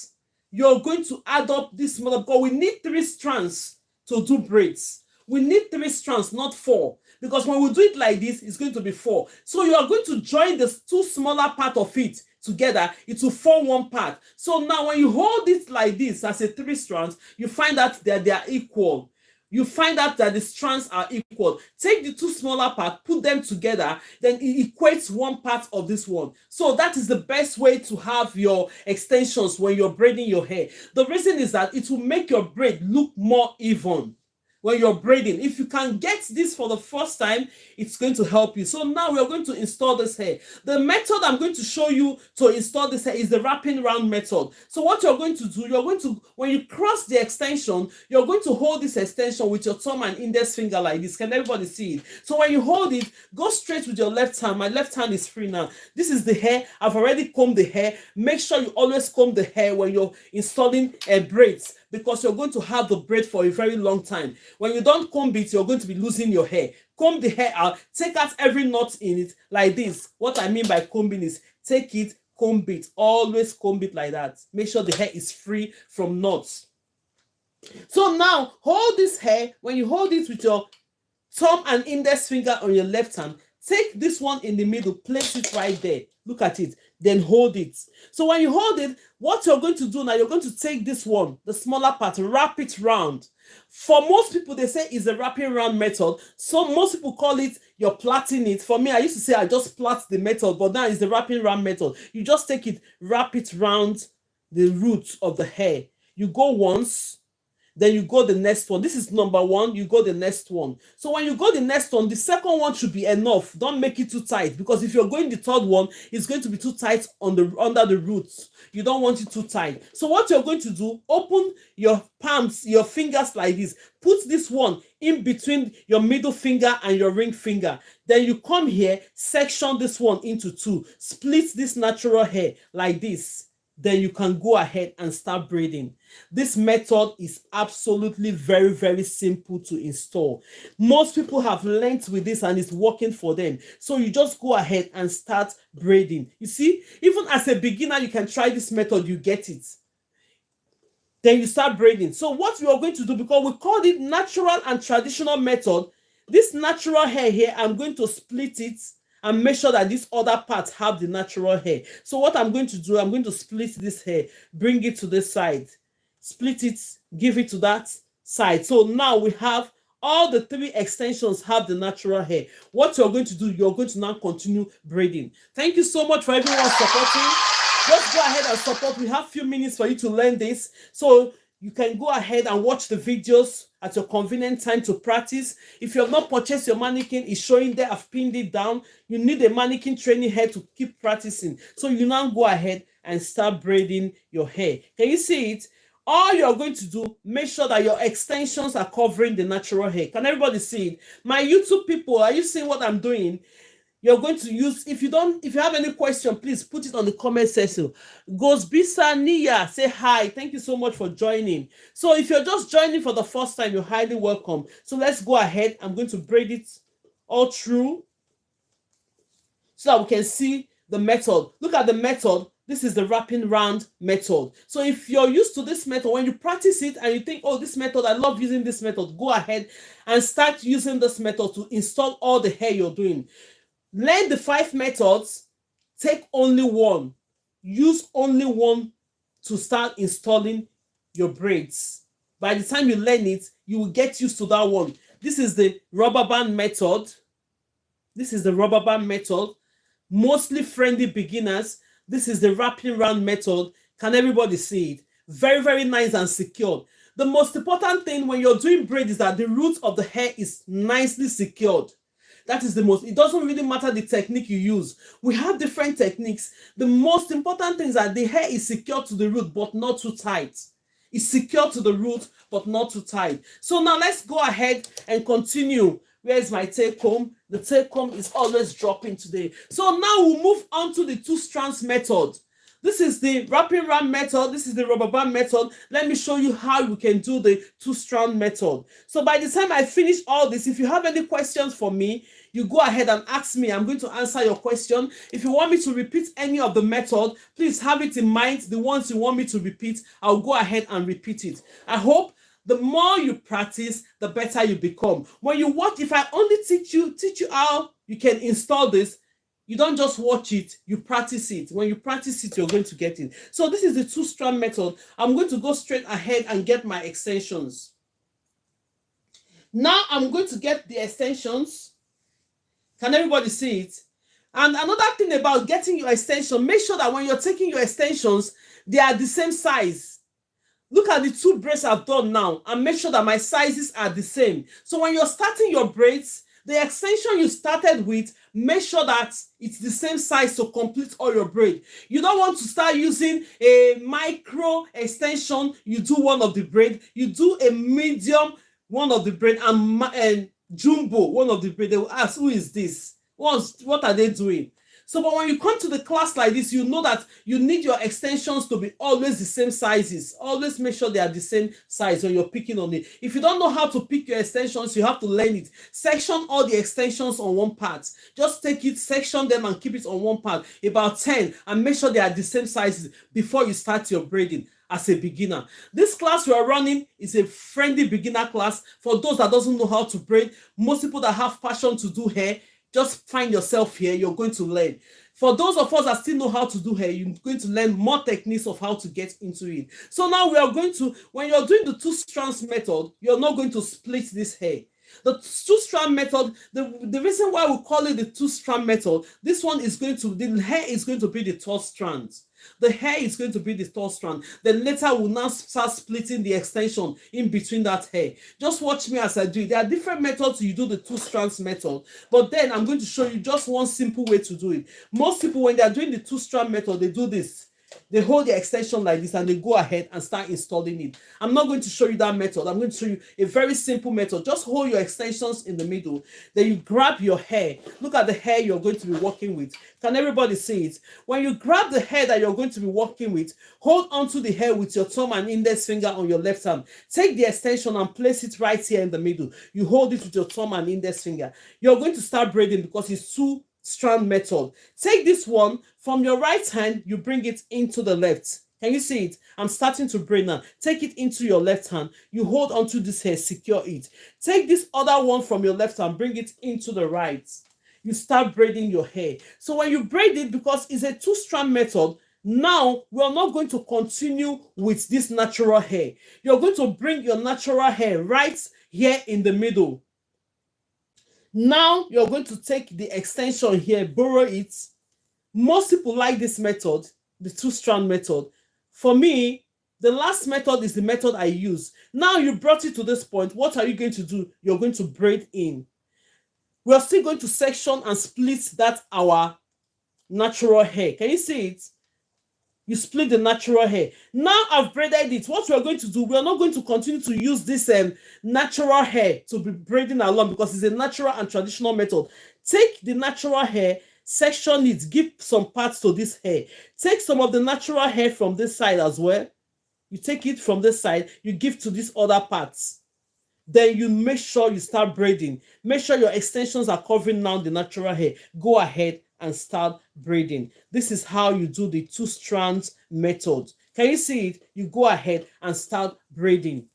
Speaker 1: you're going to add up this smaller, because we need 3 strands to do braids. We need 3 strands, not 4, because when we do it like this, it's going to be 4. So you are going to join the 2 smaller part of it together. It will form one part. So now when you hold it like this as a 3 strands, you find that they are equal. You find out that the strands are equal. Take the 2 smaller parts, put them together, then it equates one part of this one. So that is the best way to have your extensions when you're braiding your hair. The reason is that it will make your braid look more even. when you're braiding. If you can get this for the first time, it's going to help you. So now we are going to install this hair. The method I'm going to show you to install this hair is the wrapping round method. So what you're going to do, you're going to, when you cross the extension, you're going to hold this extension with your thumb and index finger like this. Can everybody see it? So when you hold it, go straight with your left hand. My left hand is free now. This is the hair. I've already combed the hair. Make sure you always comb the hair when you're installing braids, because you're going to have the braid for a very long time. When you don't comb it, you're going to be losing your hair. Comb the hair out, take out every knot in it like this. What I mean by combing is take it, comb it, always comb it like that. Make sure the hair is free from knots. So now hold this hair. When you hold it with your thumb and index finger on your left hand, take this one in the middle, place it right there. Look at it, then hold it. So when you hold it, what you're going to do now, you're going to take this one, the smaller part, wrap it round. For most people, they say it's a wrapping round method. So most people call it you're plaiting it. For me, I used to say I just plait the method, but now it's the wrapping round method. You just take it, wrap it round the roots of the hair. You go once, then you go the next one. This is number one, you go the next one. So when you go the next one, the second one should be enough. Don't make it too tight, because if you're going the third one, it's going to be too tight on the under the roots. You don't want it too tight. So what you're going to do, open your palms, your fingers like this. Put this one in between your middle finger and your ring finger. Then you come here, section this one into two. Split this natural hair like this. Then you can go ahead and start braiding. This method is absolutely very, very simple to install. Most people have learned with this and it's working for them. So you just go ahead and start braiding. You see, even as a beginner, you can try this method, you get it. Then you start braiding. So what we are going to do, because we call it natural and traditional method, this natural hair here, I'm going to split it and make sure that these other parts have the natural hair. So what I'm going to do, I'm going to split this hair, bring it to this side, split it, give it to that side. So now we have all the three extensions have the natural hair. What you're going to do, you're going to now continue braiding. Thank you so much for everyone supporting. Just go ahead and support. We have a few minutes for you to learn this. So you can go ahead and watch the videos at your convenient time to practice. If you have not purchased your mannequin, it's showing there. I've pinned it down. You need a mannequin training hair to keep practicing. So you now go ahead and start braiding your hair. Can you see it? All you're going to do, make sure that your extensions are covering the natural hair. Can everybody see it? My YouTube people, are you seeing what I'm doing? You're going to use, if you have any question, please put it on the comment section. Gosbisa Nia, say hi. Thank you so much for joining. So if you're just joining for the first time, you're highly welcome. So let's go ahead. I'm going to braid it all through so that we can see the method. Look at the method. This is the wrapping round method. So if you're used to this method, when you practice it and you think, oh, this method, I love using this method, go ahead and start using this method to install all the hair you're doing. Learn the 5 methods, take only one. Use only one to start installing your braids. By the time you learn it, you will get used to that one. This is the rubber band method. This is the rubber band method. Mostly friendly beginners. This is the wrapping round method. Can everybody see it? Very, very nice and secured. The most important thing when you're doing braid is that the root of the hair is nicely secured. That is the most, it doesn't really matter the technique you use. We have different techniques. The most important thing is that the hair is secured to the root, but not too tight. It's secured to the root, but not too tight. So now let's go ahead and continue. Where is my take home? The take home is always dropping today. So now we'll move on to the 2 strands method. This is the wrapping round method. This is the rubber band method. Let me show you how you can do the 2-strand method. So by the time I finish all this, if you have any questions for me, you go ahead and ask me. I'm going to answer your question. If you want me to repeat any of the method, please have it in mind. The ones you want me to repeat, I'll go ahead and repeat it. I hope the more you practice, the better you become. When you watch, if I only teach you how you can install this, you don't just watch it, you practice it. When you practice it, you're going to get it. So this is the 2-strand method. I'm going to go straight ahead and get my extensions. Now I'm going to get the extensions. Can everybody see it? And another thing about getting your extension, make sure that when you're taking your extensions, they are the same size. Look at the two braids I've done now and make sure that my sizes are the same. So when you're starting your braids, the extension you started with, make sure that it's the same size to complete all your braid. You don't want to start using a micro extension, you do one of the braid, you do a medium one of the braid, and jumbo one of the braid. They will ask, who is this? What are they doing? So, but when you come to the class like this, you know that you need your extensions to be always the same sizes. Always make sure they are the same size when you're picking on it. If you don't know how to pick your extensions, you have to learn it. Section all the extensions on one part. Just take it, section them, and keep it on one part, about 10, and make sure they are the same sizes before you start your braiding as a beginner. This class we are running is a friendly beginner class for those that doesn't know how to braid. Most people that have passion to do hair, just find yourself here, you're going to learn. For those of us that still know how to do hair, you're going to learn more techniques of how to get into it. So now we are going to, when you're doing the two strands method, you're not going to split this hair. The two-strand method, the reason why we call it the two-strand method, this one is going to, the hair is going to be the third strand. The hair is going to be the third strand. Then later we'll now start splitting the extension in between that hair. Just watch me as I do it. There are different methods you do the two strands method, but then I'm going to show you just one simple way to do it. Most people, when they are doing the two-strand method, they do this. They hold the extension like this and they go ahead and start installing it. I'm not going to show you that method. I'm going to show you a very simple method. Just hold your extensions in the middle. Then you grab your hair. Look at the hair you're going to be working with. Can everybody see it? When you grab the hair that you're going to be working with, hold onto the hair with your thumb and index finger on your left hand. Take the extension and place it right here in the middle. You hold it with your thumb and index finger. You're going to start braiding because it's two-strand method. Take this one from your right hand, you bring it into the left. Can you see it? I'm starting to braid now. Take it into your left hand. You hold onto this hair, secure it. Take this other one from your left hand, bring it into the right. You start braiding your hair. So when you braid it, because it's a two-strand method, now we're not going to continue with this natural hair. You're going to bring your natural hair right here in the middle. Now you're going to take the extension here, borrow it. Most people like this method, the two-strand method. For me, the last method is the method I use. Now you brought it to this point. What are you going to do? You're going to braid in. We're still going to section and split that our natural hair. Can you see it? You split the natural hair. Now I've braided it. What we're going to do, we're not going to continue to use this natural hair to be braiding along because it's a natural and traditional method. Take the natural hair, section it, give some parts to this hair. Take some of the natural hair from this side as well. You take it from this side, you give to these other parts. Then you make sure you start braiding. Make sure your extensions are covering now the natural hair. Go ahead and start braiding. This is how you do the two strands method. Can you see it? You go ahead and start braiding.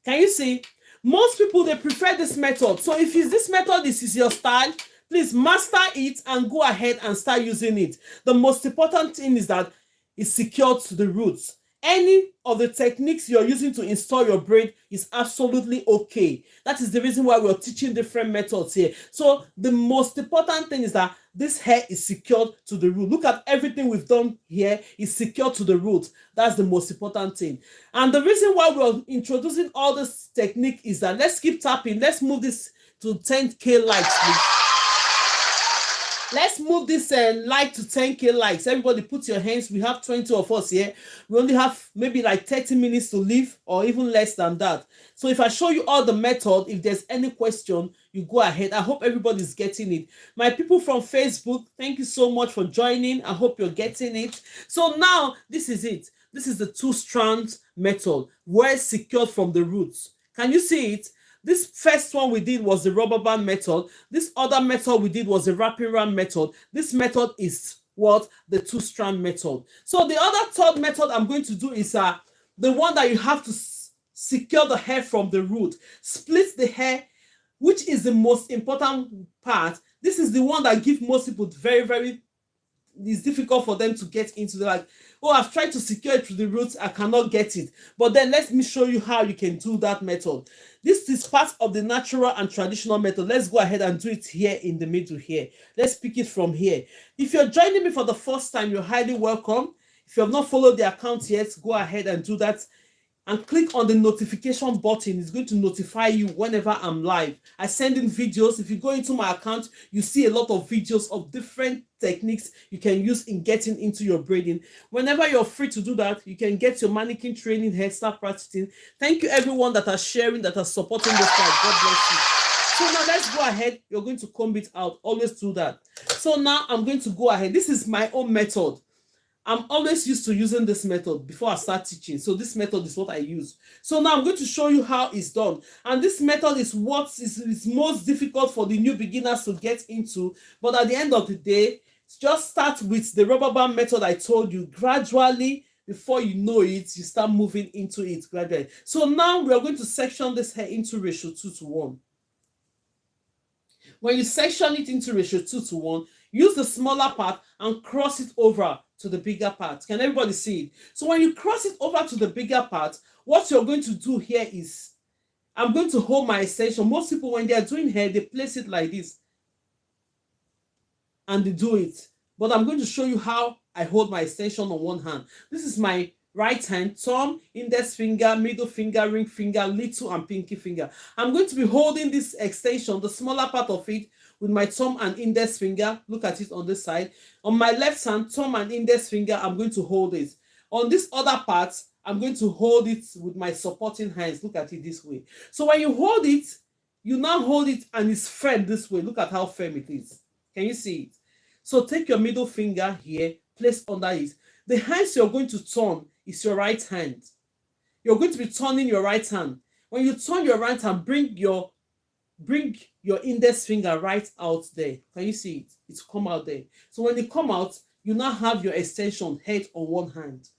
Speaker 1: Can you see? Most people, they prefer this method. So if it's this method, this is your style, please master it and go ahead and start using it. The most important thing is that it's secured to the roots. Any of the techniques you're using to install your braid is absolutely okay. That is the reason why we're teaching different methods here. So the most important thing is that this hair is secured to the root. Look at everything we've done here is secured to the root. That's the most important thing. And the reason why we're introducing all this technique is that let's keep tapping. Let's move this to 10K likes, please. Let's move this like to 10K likes. Everybody put your hands. We have 20 of us here. We only have maybe like 30 minutes to leave or even less than that. So if I show you all the method, if there's any question, you go ahead. I hope everybody's getting it. My people from Facebook, thank you so much for joining. I hope you're getting it. So now this is it. This is the two-strand method where it's secured from the roots. Can you see it? This first one we did was the rubber band method. This other method we did was the wrapping around method. This method is what? The two-strand method. So the other third method I'm going to do is the one that you have to secure the hair from the root. Split the hair, which is the most important part. This is the one that gives most people it's difficult for them to get into. They're like, oh, I've tried to secure it through the roots, I cannot get it. But then let me show you how you can do that method. This is part of the natural and traditional method. Let's go ahead and do it here in the middle here. Let's pick it from here. If you're joining me for the first time, you're highly welcome. If you have not followed the account yet, go ahead and do that. and click on the notification button. It's going to notify you whenever I'm live. I send in videos. If you go into my account, you see a lot of videos of different techniques you can use in getting into your braiding. Whenever you're free to do that, you can get your mannequin training here, start practicing. Thank you everyone that are sharing, that are supporting this guide. God bless you. So now let's go ahead. You're going to comb it out. Always do that. So now I'm going to go ahead. This is my own method. I'm always used to using this method before I start teaching. So this method is what I use. So now I'm going to show you how it's done. And this method is what is most difficult for the new beginners to get into. But at the end of the day, just start with the rubber band method I told you. Gradually, before you know it, you start moving into it gradually. So now we are going to section this hair into ratio 2:1. When you section it into ratio 2:1, use the smaller part and cross it over to the bigger part. Can everybody see it? So when you cross it over to the bigger part, what you're going to do here is, I'm going to hold my extension. Most people, when they are doing hair, they place it like this and they do it. But I'm going to show you how I hold my extension on one hand. This is my right hand, thumb, index finger, middle finger, ring finger, little and pinky finger. I'm going to be holding this extension, the smaller part of it, with my thumb and index finger. Look at it on this side. On my left hand, thumb and index finger, I'm going to hold it. On this other part, I'm going to hold it with my supporting hands. Look at it this way. So when you hold it, you now hold it and it's firm this way. Look at how firm it is. Can you see it? So take your middle finger here, place under it. The hands you're going to turn is your right hand. You're going to be turning your right hand. When you turn your right hand, bring your index finger right out there. Can you see it? It's come out there. So when it come out, you now have your extension head on one hand.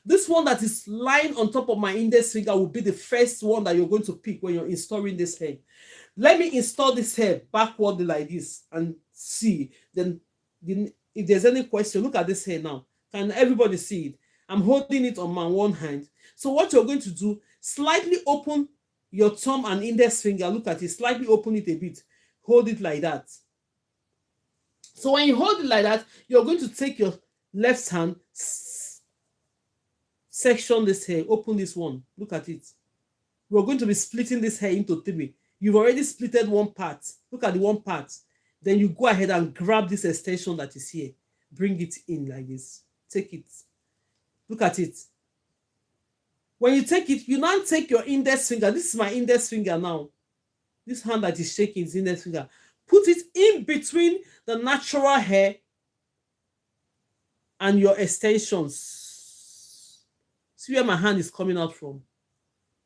Speaker 1: This one that is lying on top of my index finger will be the first one that you're going to pick when you're installing this hair. Let me install this hair backwardly like this and see. Then if there's any question, look at this hair now. Can everybody see it? I'm holding it on my one hand. So what you're going to do, slightly open your thumb and index finger. Look at it, slightly open it a bit. Hold it like that. So when you hold it like that, you're going to take your left hand, section this hair, open this one. Look at it. We're going to be splitting this hair into 3. You've already splitted one part. Look at the one part. Then you go ahead and grab this extension that is here. Bring it in like this. Take it. Look at it. When you take it, you now take your index finger. This is my index finger now. This hand that is shaking is index finger. Put it in between the natural hair and your extensions. See where my hand is coming out from.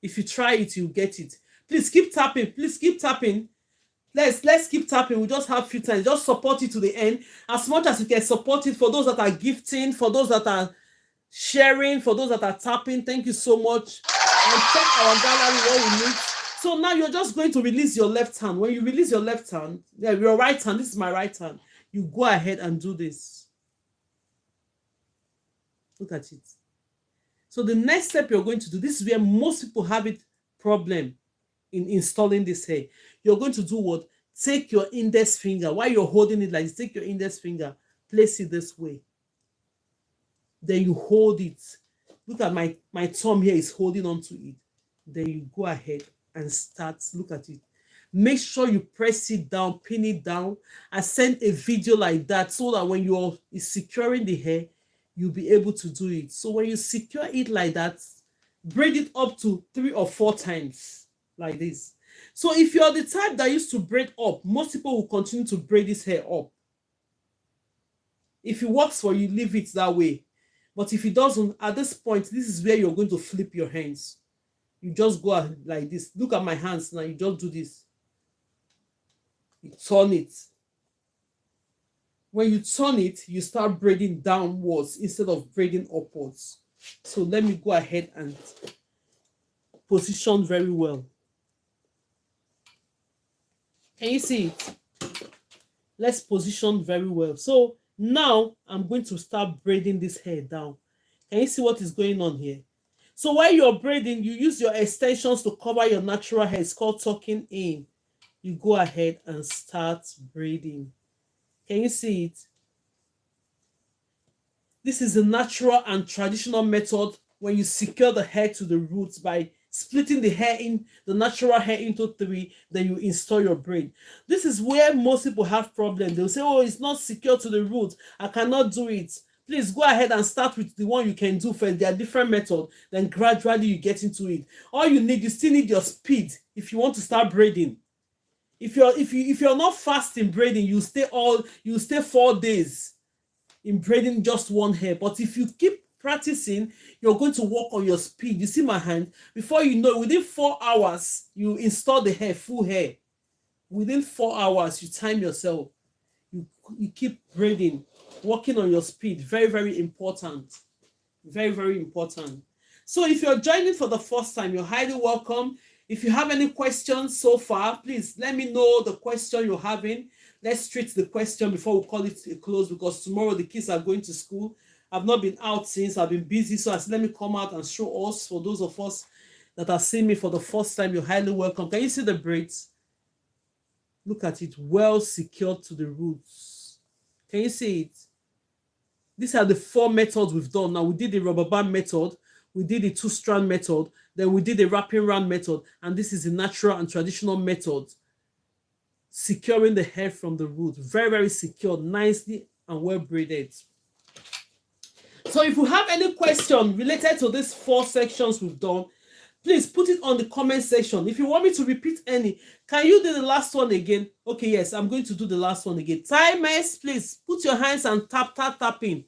Speaker 1: If you try it, you'll get it. Please keep tapping. Please keep tapping. Let's keep tapping. We just have a few times. Just support it to the end. As much as you can support it, for those that are gifting, for those that are sharing, for those that are tapping, thank you so much. And check our gallery what we need. So now you're just going to release your left hand. When you release your left hand, your right hand, this is my right hand, you go ahead and do this. Look at it. So the next step you're going to do, this is where most people have it problem in installing this hair. You're going to do what? Take your index finger. While you're holding it like this, take your index finger, place it this way. Then you hold it. Look at my thumb here is holding on to it. Then you go ahead and start. Look at it. Make sure you press it down, pin it down. I send a video like that so that when you're securing the hair, you'll be able to do it. So when you secure it like that, braid it up to 3 or 4 times like this. So if you're the type that used to braid up, most people will continue to braid this hair up. If it works for you, leave it that way. But if it doesn't, at this point, this is where you're going to flip your hands. You just go like this. Look at my hands now. You just do this. You turn it. When you turn it, you start braiding downwards instead of braiding upwards. So let me go ahead and position very well. Can you see it? Let's position very well. So now I'm going to start braiding this hair down. Can you see what is going on here? So while you're braiding, you use your extensions to cover your natural hair. It's called tucking in. You go ahead and start braiding. Can you see it? This is the natural and traditional method when you secure the hair to the roots by splitting the natural hair into three, then you install your braid. This is where most people have problems. They'll say, oh, it's not secure to the roots, I cannot do it. Please go ahead and start with the one you can do first. There are different methods, then gradually you get into it. All you still need your speed if you want to start braiding. If you're not fast in braiding, you stay 4 days in braiding just one hair. But if you keep practicing, you're going to work on your speed. You see my hand? Before you know, within 4 hours, you install the hair, full hair. Within 4 hours, you time yourself. You keep braiding, working on your speed. Very, very important. Very, very important. So if you're joining for the first time, you're highly welcome. If you have any questions so far, please let me know the question you're having. Let's treat the question before we call it a close, because tomorrow the kids are going to school. I've not been out since. I've been busy. So I said, let me come out and show us. For those of us that are seeing me for the first time, you're highly welcome. Can you see the braids? Look at it, well secured to the roots. Can you see it? These are the 4 methods we've done. Now we did the rubber band method, we did the 2-strand method, then we did the wrapping round method, and this is the natural and traditional method. Securing the hair from the root. Very, very secure, nicely and well braided. So if you have any question related to these 4 sections we've done, please put it on the comment section. If you want me to repeat any, can you do the last one again? Okay, yes, I'm going to do the last one again. Timers, please put your hands and tapping.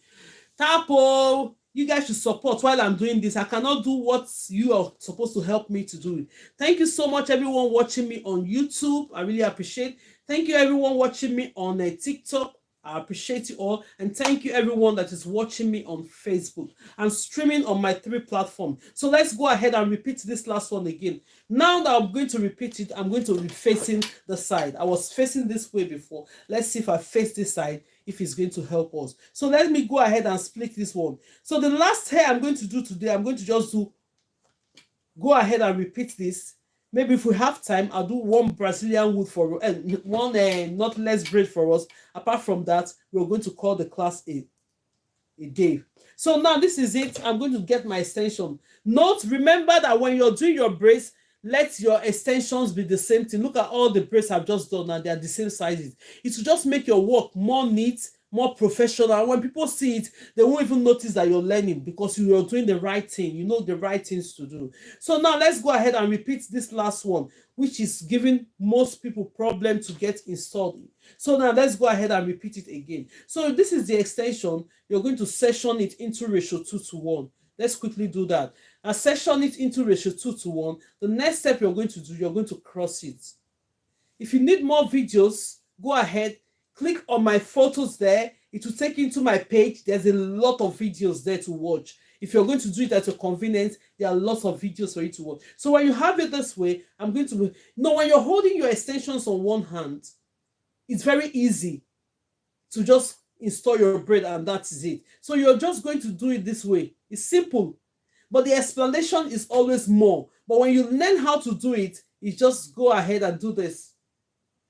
Speaker 1: Tap, oh, you guys should support while I'm doing this. I cannot do what you are supposed to help me to do. Thank you so much, everyone watching me on YouTube. I really appreciate. Thank you, everyone watching me on TikTok. I appreciate you all, and thank you everyone that is watching me on Facebook. I'm streaming on my 3 platforms. So let's go ahead and repeat this last one again. Now that I'm going to repeat it, I'm going to be facing the side. I was facing this way before. Let's see if I face this side, if it's going to help us. So let me go ahead and split this one. So the last hair I'm going to do today, I'm going to just go ahead and repeat this. Maybe if we have time, I'll do one Brazilian wood for one knotless braid for us. Apart from that, we're going to call the class a day. So now this is it. I'm going to get my extension. Note, remember that when you're doing your braids, let your extensions be the same thing. Look at all the braids I've just done, and they're the same sizes. It will just make your work more neat, more professional. When people see it, they won't even notice that you're learning, because you're doing the right thing. You know the right things to do. So now let's go ahead and repeat this last one, which is giving most people problem to get installed. So now let's go ahead and repeat it again. So this is the extension. You're going to section it into ratio 2:1. Let's quickly do that. And section it into ratio 2:1. The next step you're going to do, you're going to cross it. If you need more videos, go ahead, click on my photos there. It will take you to my page. There's a lot of videos there to watch. If you're going to do it at your convenience, there are lots of videos for you to watch. So when you have it this way, I'm going to... No, when you're holding your extensions on one hand, it's very easy to just install your braid, and that is it. So you're just going to do it this way. It's simple, but the explanation is always more. But when you learn how to do it, you just go ahead and do this.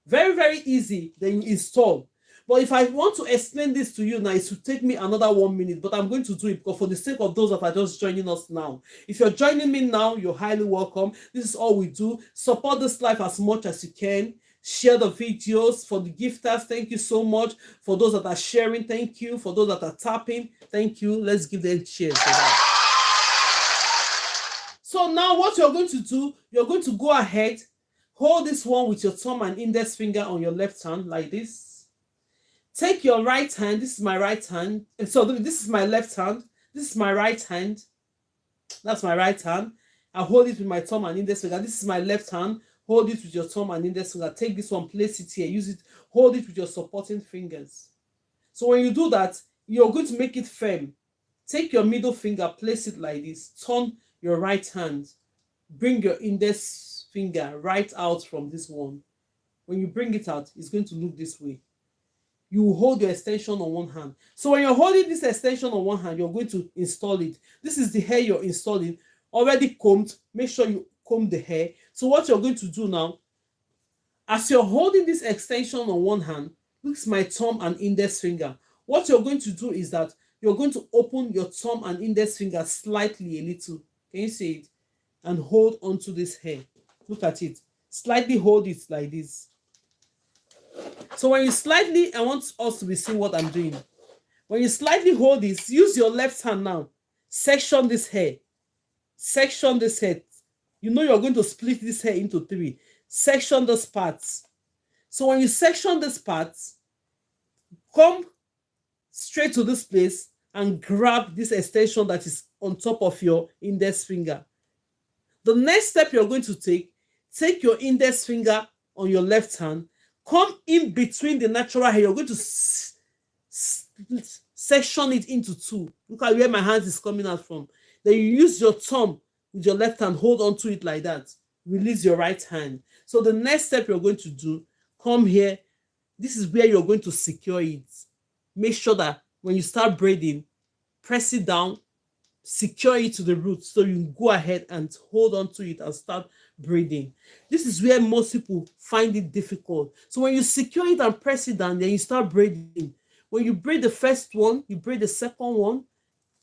Speaker 1: Very, very easy. Then you install. But if I want to explain this to you now, it will take me another 1 minute, but I'm going to do it because for the sake of those that are just joining us now. If you're joining me now, you're highly welcome. This is all we do. Support this life as much as you can. Share the videos. For the gifters, thank you so much. For those that are sharing, thank you. For those that are tapping, thank you. Let's give them cheers for that. So now what you're going to do, you're going to go ahead, hold this one with your thumb and index finger on your left hand like this. Take your right hand. This is my right hand. So this is my left hand. This is my right hand. That's my right hand. I hold it with my thumb and index finger. This is my left hand. Hold it with your thumb and index finger. Take this one, place it here. Use it. Hold it with your supporting fingers. So when you do that, you're going to make it firm. Take your middle finger, place it like this. Turn your right hand. Bring your index finger right out from this one. When you bring it out, it's going to look this way. You will hold your extension on one hand. So when you're holding this extension on one hand, you're going to install it. This is the hair you're installing. Already combed. Make sure you comb the hair. So what you're going to do now, as you're holding this extension on one hand, look at my thumb and index finger. What you're going to do is that you're going to open your thumb and index finger slightly a little. Can you see it? And hold onto this hair. Look at it. Slightly hold it like this. So when you slightly, I want us to be seeing what I'm doing. When you slightly hold this, use your left hand now. Section this hair. Section this hair. You know you're going to split this hair into 3. Section those parts. So when you section this parts, come straight to this place and grab this extension that is on top of your index finger. The next step you're going to take your index finger on your left hand, come in between the natural hair. You're going to section it into 2. Look at where my hand is coming out from. Then you use your thumb with your left hand, hold on to it like that. Release your right hand. So the next step you're going to do, come here. This is where you're going to secure it. Make sure that when you start braiding, press it down, secure it to the root so you go ahead and hold on to it and start braiding. This is where most people find it difficult. So when you secure it and press it down, then you start braiding. When you braid the first one, you braid the second one,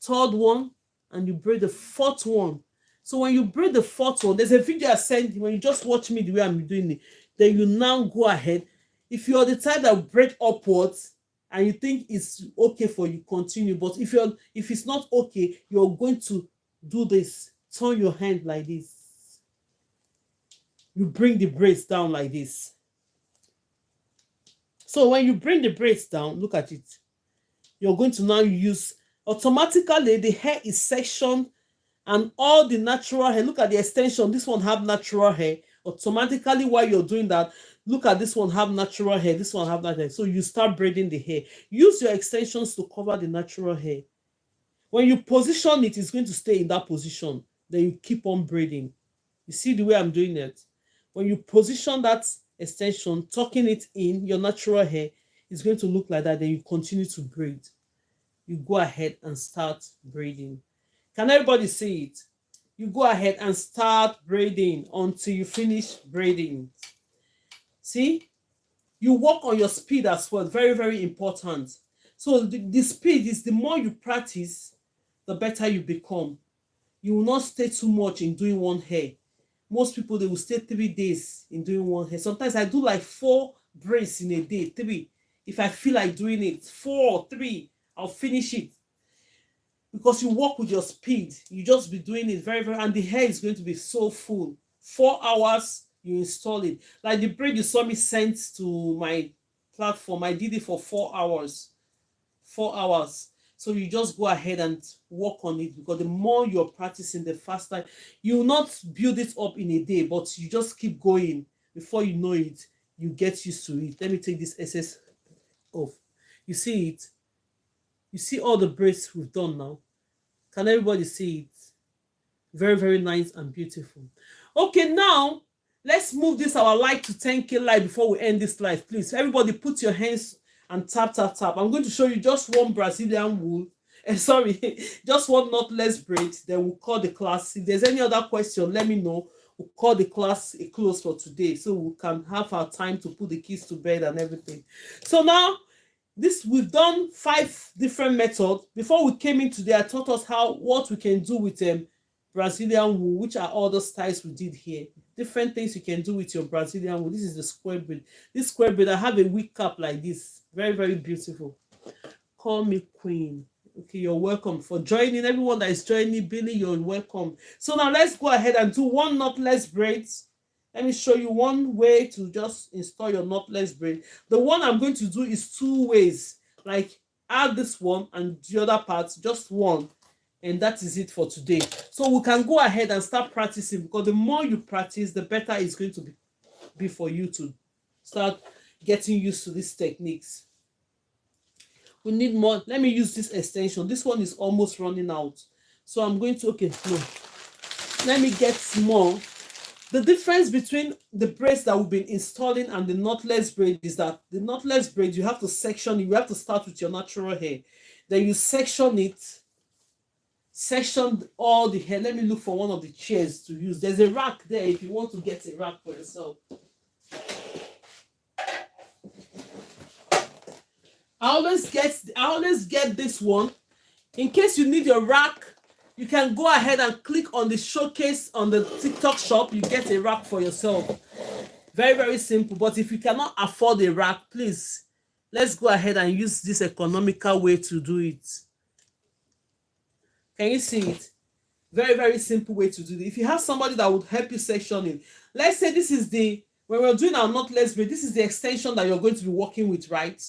Speaker 1: third one, and you braid the fourth one. So when you braid the fourth one, there's a video I sent you. When you just watch me the way I'm doing it, then you now go ahead. If you're the type that braid upwards and you think it's okay for you, continue. But if it's not okay, you're going to do this. Turn your hand like this. You bring the braids down like this. So when you bring the braids down, look at it. You're going to now use, automatically the hair is sectioned and all the natural hair, look at the extension, this one have natural hair. Automatically while you're doing that, look at this one have natural hair, this one have natural hair. So you start braiding the hair. Use your extensions to cover the natural hair. When you position it, it's going to stay in that position. Then you keep on braiding. You see the way I'm doing it? When you position that extension, tucking it in your natural hair, it's going to look like that. Then you continue to braid. You go ahead and start braiding. Can everybody see it? You go ahead and start braiding until you finish braiding. See? You work on your speed as well. Very, very important. So the speed is, the more you practice, the better you become. You will not stay too much in doing one hair. Most people, they will stay 3 days in doing one hair. Sometimes I do like 4 braids in a day. 3. If I feel like doing it, 4, 3, I'll finish it. Because you work with your speed. You just be doing it very, very, and the hair is going to be so full. 4 hours, you install it. Like the braid you saw me send to my platform, I did it for 4 hours. 4 hours. So you just go ahead and work on it, because the more you're practicing, the faster. You will not build it up in a day, but you just keep going. Before you know it, you get used to it. Let me take this excess off. You see it? You see all the braids we've done now? Can everybody see it? Very, very nice and beautiful. Okay, now let's move this our like to 10K live before we end this live. Please, everybody put your hands and tap, tap, tap. I'm going to show you just one Brazilian wool. Just one knotless braid. Then we'll call the class. If there's any other question, let me know. We'll call the class a close for today, so we can have our time to put the kids to bed and everything. So now, we've done 5 different methods. Before we came in today, I taught us what we can do with Brazilian wool, which are all the styles we did here. Different things you can do with your Brazilian wool. This is the square braid. This square braid, I have a wig cap like this. Very, very beautiful. Call me queen. Okay, you're welcome for joining. Everyone that is joining, Billy, you're welcome. So now let's go ahead and do one knotless braids. Let me show you one way to just install your knotless braid. The one I'm going to do is 2 ways. Like add this one and the other part, just one. And that is it for today. So we can go ahead and start practicing, because the more you practice, the better it's going to be for you to start getting used to these techniques. We need more. Let me use this extension. This one is almost running out. So I'm going to, okay, no. Let me get more. The difference between the braids that we've been installing and the knotless braid is that the knotless braid, you have to section it. You have to start with your natural hair. Then you section it. Section all the hair. Let me look for one of the chairs to use. There's a rack there if you want to get a rack for yourself. I always get this one. In case you need your rack, you can go ahead and click on the showcase on the TikTok shop. You get a rack for yourself. Very, very simple. But if you cannot afford a rack, please, let's go ahead and use this economical way to do it. Can you see it? Very, very simple way to do it. If you have somebody that would help you section it, let's say this is when we're doing our knotless braid, this is the extension that you're going to be working with, right?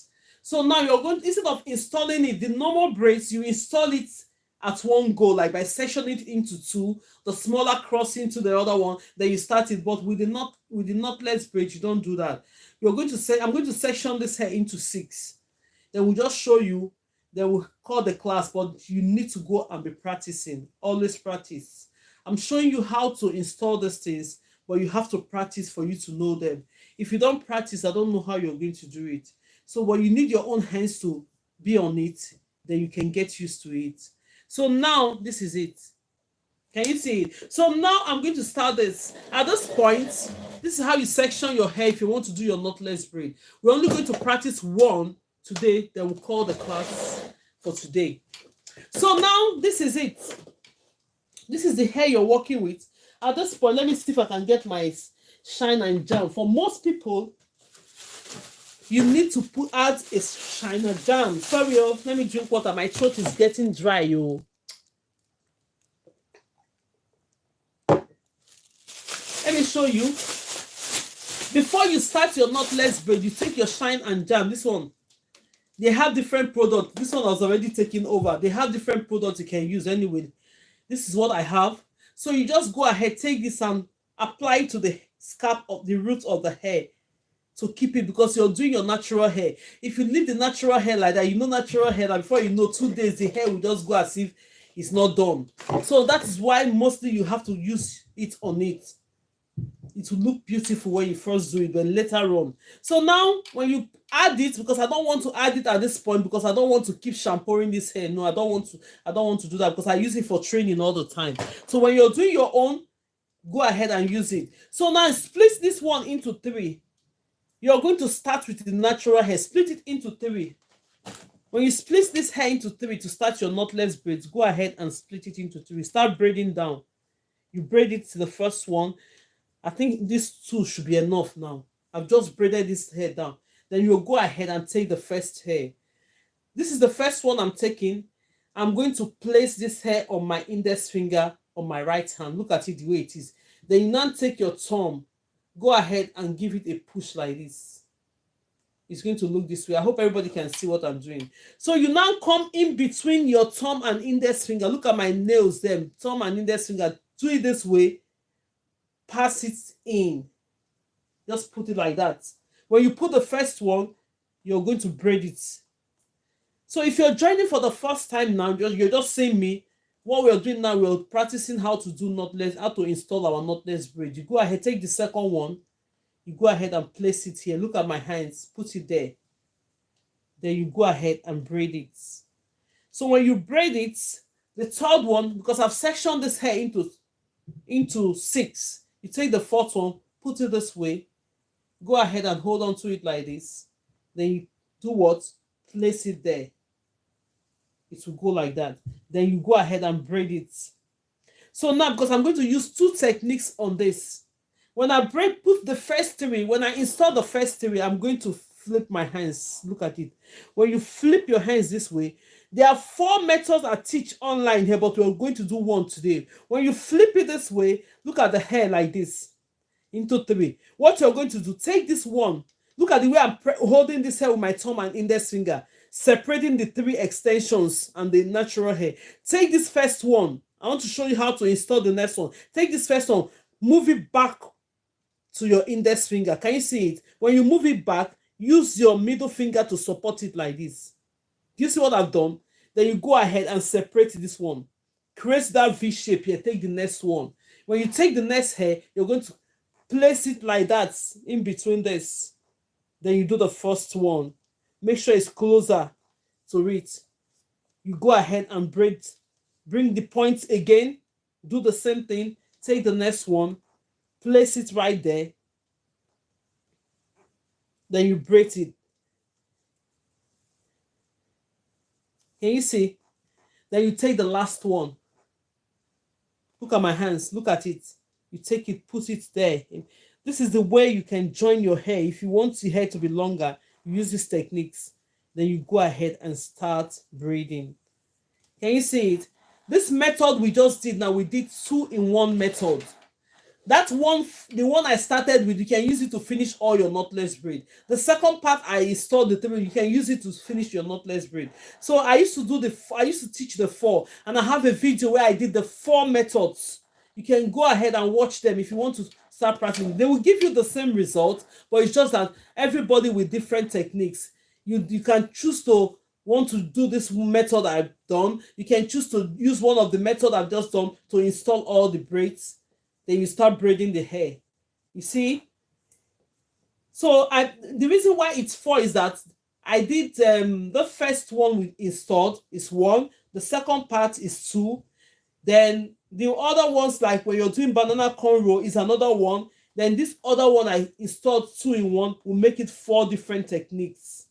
Speaker 1: So now you're going, instead of installing it, the normal braids, you install it at one go, like by sectioning it into two, the smaller crossing to the other one, then you start it. But with the knotless braid, you don't do that. I'm going to section this hair into 6. Then we'll just show you. Then we'll call the class, but you need to go and be practicing. Always practice. I'm showing you how to install these things, but you have to practice for you to know them. If you don't practice, I don't know how you're going to do it. So when you need your own hands to be on it, then you can get used to it. So now this is it. Can you see it? So now I'm going to start this. At this point, this is how you section your hair if you want to do your knotless braid. We're only going to practice one today, then we'll call the class for today. So now this is it. This is the hair you're working with. At this point, let me see if I can get my shine and jam. For most people, you need to add a shine and jam. Sorry, let me drink water. My throat is getting dry, yo. Let me show you. Before you start your knotless braid, you take your shine and jam. This one, they have different products. This one has already taken over. They have different products you can use anyway. This is what I have. So you just go ahead, take this and apply it to the scalp of the root of the hair to keep it, because you're doing your natural hair. If you leave the natural hair like that, natural hair, and before you know, 2 days, the hair will just go as if it's not done. So that is why mostly you have to use it on it. It will look beautiful when you first do it, but later on. So now when you add it, because I don't want to add it at this point, because I don't want to keep shampooing this hair. No, I don't want to do that, because I use it for training all the time. So when you're doing your own, go ahead and use it. So now split this one into 3. You're going to start with the natural hair. Split it into 3. When you split this hair into 3 to start your knotless braids, go ahead and split it into 3. Start braiding down. You braid it to the first one. I think this 2 should be enough now. I've just braided this hair down. Then you'll go ahead and take the first hair. This is the first one I'm taking. I'm going to place this hair on my index finger on my right hand. Look at it the way it is. Then you now take your thumb. Go ahead and give it a push like this. It's going to look this way. I hope everybody can see what I'm doing. So you now come in between your thumb and index finger. Look at my nails there. Thumb and index finger. Do it this way. Pass it in. Just put it like that. When you put the first one, you're going to braid it. So if you're joining for the first time now, you're just seeing me. What we're doing now, we're practicing how to do knotless, how to install our knotless braid. You go ahead, take the second one. You go ahead and place it here. Look at my hands. Put it there. Then you go ahead and braid it. So when you braid it, the third one, because I've sectioned this hair into 6, you take the fourth one, put it this way. Go ahead and hold on to it like this. Then you do what? Place it there. It will go like that. Then you go ahead and braid it. So now, because I'm going to use 2 techniques on this. When I put the first 3, when I install the first 3, I'm going to flip my hands. Look at it. When you flip your hands this way, there are 4 methods I teach online here, but we're going to do one today. When you flip it this way, look at the hair like this, into 3. What you're going to do, take this one. Look at the way I'm holding this hair with my thumb and index finger, separating the 3 extensions and the natural hair. Take this first one. I want to show you how to install the next one. Take this first one, move it back to your index finger. Can you see it? When you move it back, use your middle finger to support it like this. Do you see what I've done? Then you go ahead and separate this one. Create that V shape here. Take the next one. When you take the next hair, you're going to place it like that in between this. Then you do the first one. Make sure it's closer to it. You go ahead and braid. Bring the points again. Do the same thing. Take the next one. Place it right there. Then you braid it. Can you see? Then you take the last one. Look at my hands. Look at it. You take it, put it there. This is the way you can join your hair. If you want your hair to be longer, you use these techniques. Then you go ahead and start braiding. Can you see it? This method we just did now, we did 2-in-1 method. That one, the one I started with, you can use it to finish all your knotless braid. The second part I installed the table, you can use it to finish your knotless braid. So I used to teach the 4, and I have a video where I did the 4 methods. You can go ahead and watch them if you want to start practicing. They will give you the same result, but it's just that everybody with different techniques. You can choose to want to do this method I've done. You can choose to use one of the method I've just done to install all the braids. Then you start braiding the hair. You see? So the reason why it's 4 is that I did the first one we installed is 1. The second part is 2. Then the other ones, like when you're doing banana cornrow, is another one. Then this other one I installed 2-in-1 will make it 4 different techniques.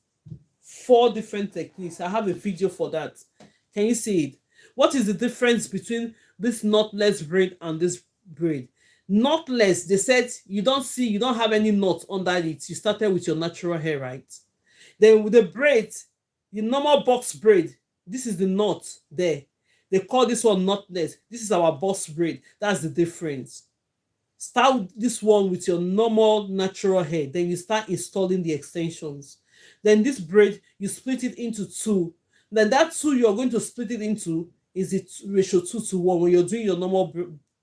Speaker 1: 4 different techniques. I have a video for that. Can you see it? What is the difference between this knotless braid and this braid? Knotless, they said you don't have any knot under it. You started with your natural hair, right? Then with the braid, the normal box braid, this is the knot there. They call this one knotless. This is our box braid. That's the difference. Start this one with your normal natural hair. Then you start installing the extensions. Then this braid, you split it into 2. Then that 2 you're going to split it into is it ratio 2-to-1 when you're doing your normal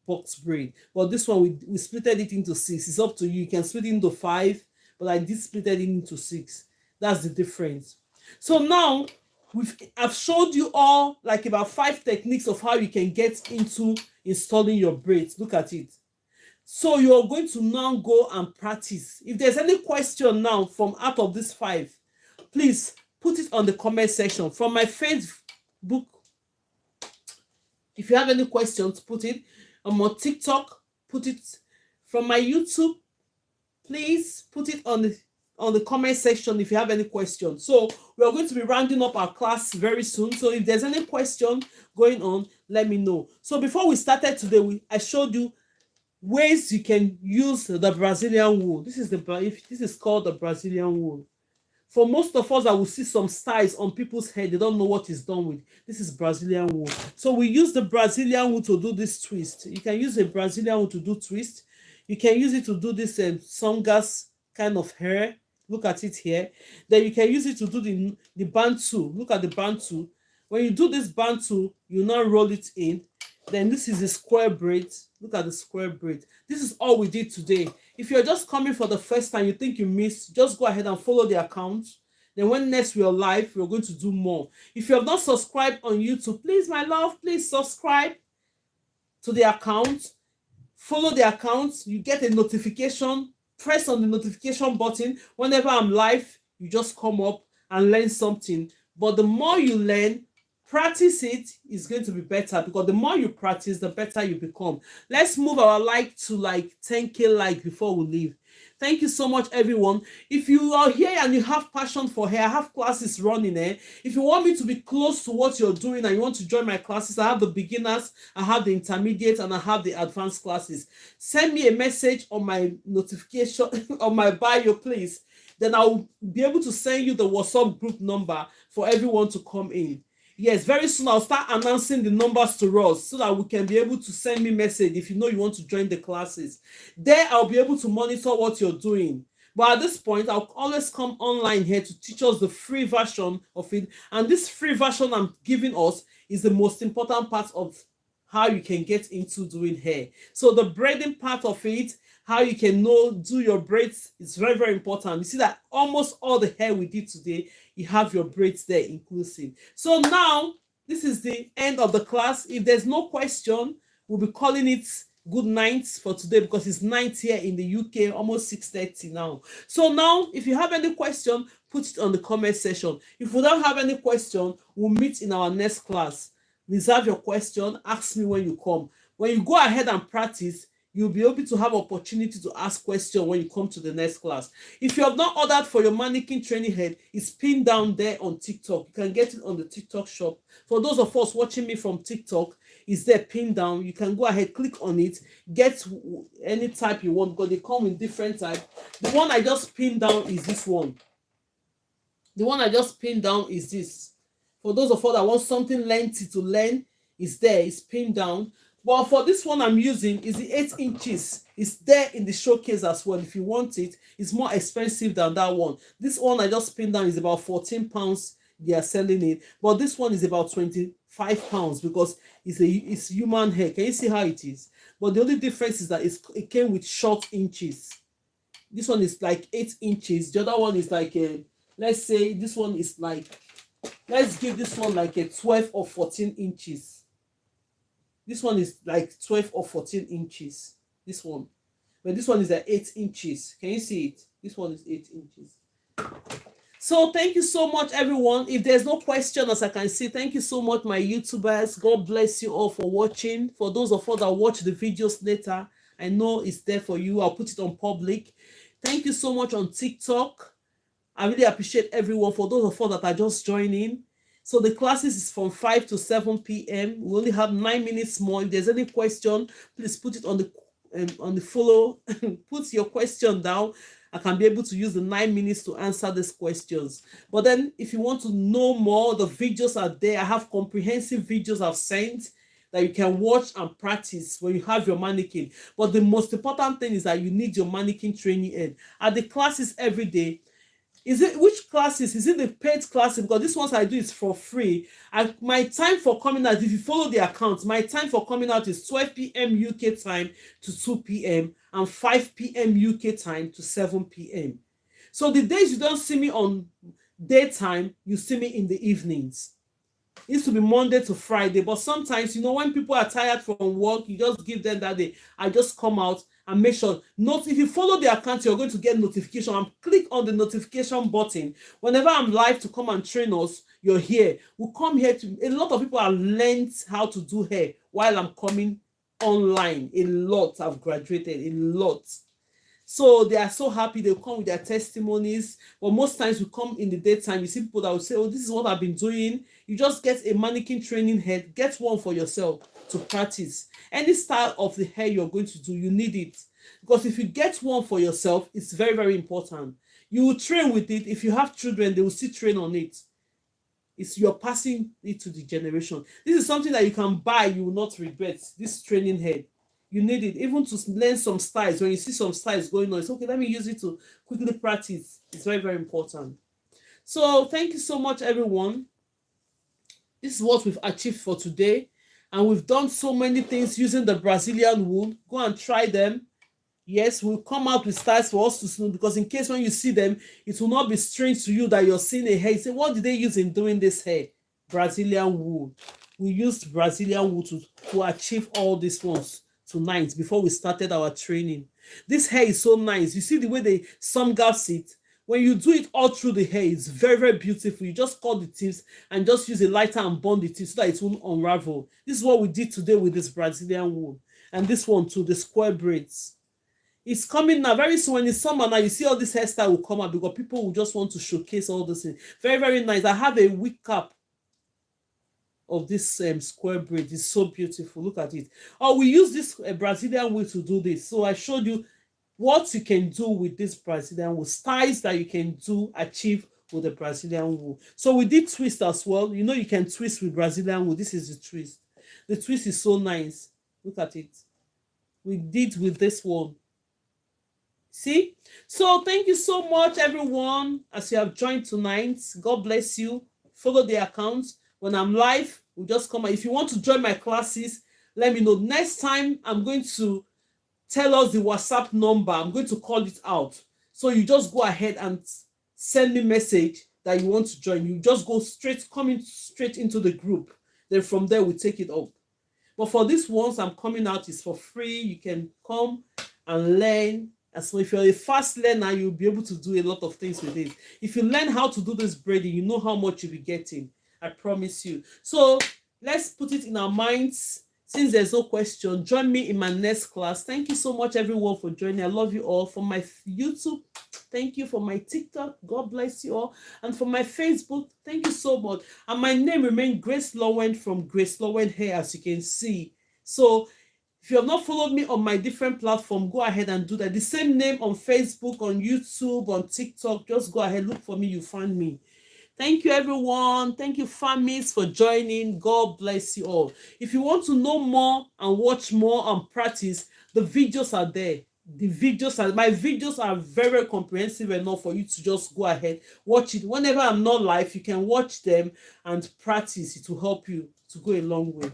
Speaker 1: box braid. But this one we splitted it into 6. It's up to you. You can split it into 5, but I did split it into 6. That's the difference. So now I've showed you all like about 5 techniques of how you can get into installing your braids. Look at it. So you're going to now go and practice. If there's any question now from out of these 5, please put it on the comment section. From my Facebook, if you have any questions, put it. On my TikTok, put it. From my YouTube, please put it on the comment section if you have any questions. So we are going to be rounding up our class very soon. So if there's any question going on, let me know. So before we started today, I showed you ways you can use the Brazilian wool. This is called the Brazilian wool. For most of us, I will see some styles on people's head. They don't know what is done with. This is Brazilian wool. So we use the Brazilian wool to do this twist. You can use a Brazilian wool to do twist. You can use it to do this songas kind of hair. Look at it here. Then you can use it to do the bantu. Look at the bantu. When you do this bantu, you now roll it in. Then this is a square braid. Look at the square braid. This is all we did today. If you're just coming for the first time, you think you missed, just go ahead and follow the account. Then when next we are live, we're going to do more. If you have not subscribed on YouTube, please, my love, please subscribe to the account. Follow the account. You get a notification. Press on the notification button. Whenever I'm live, you just come up and learn something. But the more you learn, practice it, is going to be better, because the more you practice, the better you become. Let's move our like to like 10K like before we leave. Thank you so much, everyone. If you are here and you have passion for hair, I have classes running there. If you want me to be close to what you're doing and you want to join my classes, I have the beginners, I have the intermediate, and I have the advanced classes. Send me a message on my notification, on my bio, please. Then I'll be able to send you the WhatsApp group number for everyone to come in. Yes, very soon I'll start announcing the numbers to us so that we can be able to send me message if you know you want to join the classes. There I'll be able to monitor what you're doing. But at this point, I'll always come online here to teach us the free version of it. And this free version I'm giving us is the most important part of how you can get into doing hair. So the braiding part of it, how you can do your braids, is very, very important. You see that almost all the hair we did today, you have your braids there inclusive. So now, this is the end of the class. If there's no question, we'll be calling it good night for today, because it's night here in the UK, almost 6:30 now. So now, if you have any question, put it on the comment section. If we don't have any question, we'll meet in our next class. Reserve your question, ask me when you come. When you go ahead and practice, you'll be able to have opportunity to ask questions when you come to the next class. If you have not ordered for your mannequin training head, it's pinned down there on TikTok. You can get it on the TikTok shop. For those of us watching me from TikTok, it's there pinned down. You can go ahead, click on it, get any type you want, because they come in different type. The one I just pinned down is this one. The one I just pinned down is this. For those of us that want something lengthy to learn, it's there, it's pinned down. But for this one I'm using is the 8 inches. It's there in the showcase as well. If you want it, it's more expensive than that one. This one I just pinned down is about 14 pounds. They are selling it, but this one is about 25 pounds because it's human hair. Can you see how it is? But the only difference is that it came with short inches. This one is like 8 inches. The other one is like let's say this one is like, let's give this one like a 12 or 14 inches. This one is like 12 or 14 inches. This one. But this one is at 8 inches. Can you see it? This one is 8 inches. So thank you so much, everyone. If there's no question, as I can see, thank you so much, my YouTubers. God bless you all for watching. For those of us that watch the videos later, I know it's there for you. I'll put it on public. Thank you so much on TikTok. I really appreciate everyone. For those of us that are just joining. So the classes is from 5 to 7 p.m. We only have 9 minutes more. If there's any question, please put it on the follow. Put your question down. I can be able to use the 9 minutes to answer these questions. But then if you want to know more, the videos are there. I have comprehensive videos I've sent that you can watch and practice when you have your mannequin. But the most important thing is that you need your mannequin training aid. At the classes every day, which classes? Is it the paid classes? Because this ones I do is for free. And my time for coming out, if you follow the account, my time for coming out is 12 p.m. UK time to 2 p.m. and 5 p.m. UK time to 7 p.m. So the days you don't see me on daytime, you see me in the evenings. It used to be Monday to Friday, but sometimes, when people are tired from work, you just give them that day. I just come out and make sure. If you follow the account, you're going to get notification, and click on the notification button. Whenever I'm live to come and train us, you're here. We'll come here a lot of people have learned how to do hair while I'm coming online. A lot have graduated, a lot. So they are so happy. They'll come with their testimonies. But most times we come in the daytime, you see people that will say, oh, this is what I've been doing. You just get a mannequin training head. Get one for yourself to practice. Any style of the hair you're going to do, you need it. Because if you get one for yourself, it's very, very important. You will train with it. If you have children, they will still train on it. You're passing it to the generation. This is something that you can buy, you will not regret. This training head. You need it even to learn some styles. When you see some styles going on, it's okay, let me use it to quickly practice. It's very, very important. So thank you so much, everyone. This is what we've achieved for today. And we've done so many things using the Brazilian wool. Go and try them. Yes, we'll come out with styles for us to see, because in case when you see them, it will not be strange to you that you're seeing a hair. You say, what did they use in doing this hair? Brazilian wool. We used Brazilian wool to achieve all these ones tonight before we started our training. This hair is so nice. You see the way some girls sit. When you do it all through the hair, it's very, very beautiful. You just cut the tips and just use a lighter and bond the tips so that it won't unravel. This is what we did today with this Brazilian wool. And this one too, the square braids. It's coming now. Very soon, when it's summer now, you see all this hairstyle will come out because people will just want to showcase all this things. Very, very nice. I have a wig cap of this square braid. It's so beautiful. Look at it. Oh, we use this Brazilian wool to do this. So I showed you what you can do with this Brazilian wool, styles that you can achieve with the Brazilian wool. So we did twist as well. You can twist with Brazilian wool. This is the twist. The twist is so nice. Look at it. We did with this one. See? So thank you so much, everyone, as you have joined tonight. God bless you. Follow the account. When I'm live, we'll just come. If you want to join my classes, let me know. Next time, I'm going to tell us the WhatsApp number. I'm going to call it out. So you just go ahead and send me a message that you want to join. You just go coming straight into the group. Then from there, we take it up. But for this ones, I'm coming out is for free. You can come and learn. And so if you're a fast learner, you'll be able to do a lot of things with it. If you learn how to do this braiding, you know how much you'll be getting. I promise you. So let's put it in our minds. Since there's no question, join me in my next class. Thank you so much, everyone, for joining. I love you all. For my YouTube, thank you. For my TikTok, God bless you all. And for my Facebook, thank you so much. And my name remains Grace Lowen from GraceLawendhair, as you can see. So if you have not followed me on my different platform, go ahead and do that. The same name on Facebook, on YouTube, on TikTok. Just go ahead, look for me, you find me. Thank you, everyone. Thank you, families, for joining. God bless you all. If you want to know more and watch more and practice, the videos are there. My videos are very comprehensive enough for you to just go ahead, watch it. Whenever I'm not live, you can watch them and practice. It will help you to go a long way.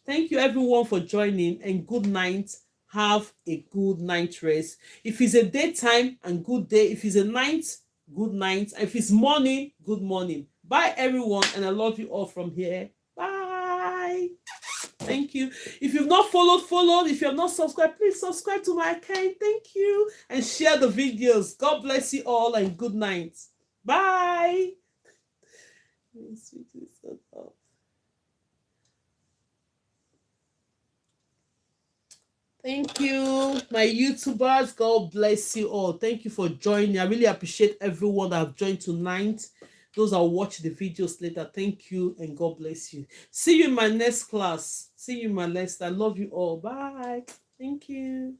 Speaker 1: Thank you, everyone, for joining, and good night. Have a good night rest. If it's a daytime, and good day. If it's a night, good night. If it's morning, good morning. Bye, everyone, and I love you all from here. Bye. Thank you. If you've not followed. If you have not subscribed, please subscribe to my account. Thank you. And share the videos. God bless you all, and good night. Bye. Thank you, my YouTubers. God bless you all. Thank you for joining. I really appreciate everyone that have joined tonight. Those that watch the videos later, thank you, and God bless you. See you in my next class. See you in my next. I love you all. Bye. Thank you.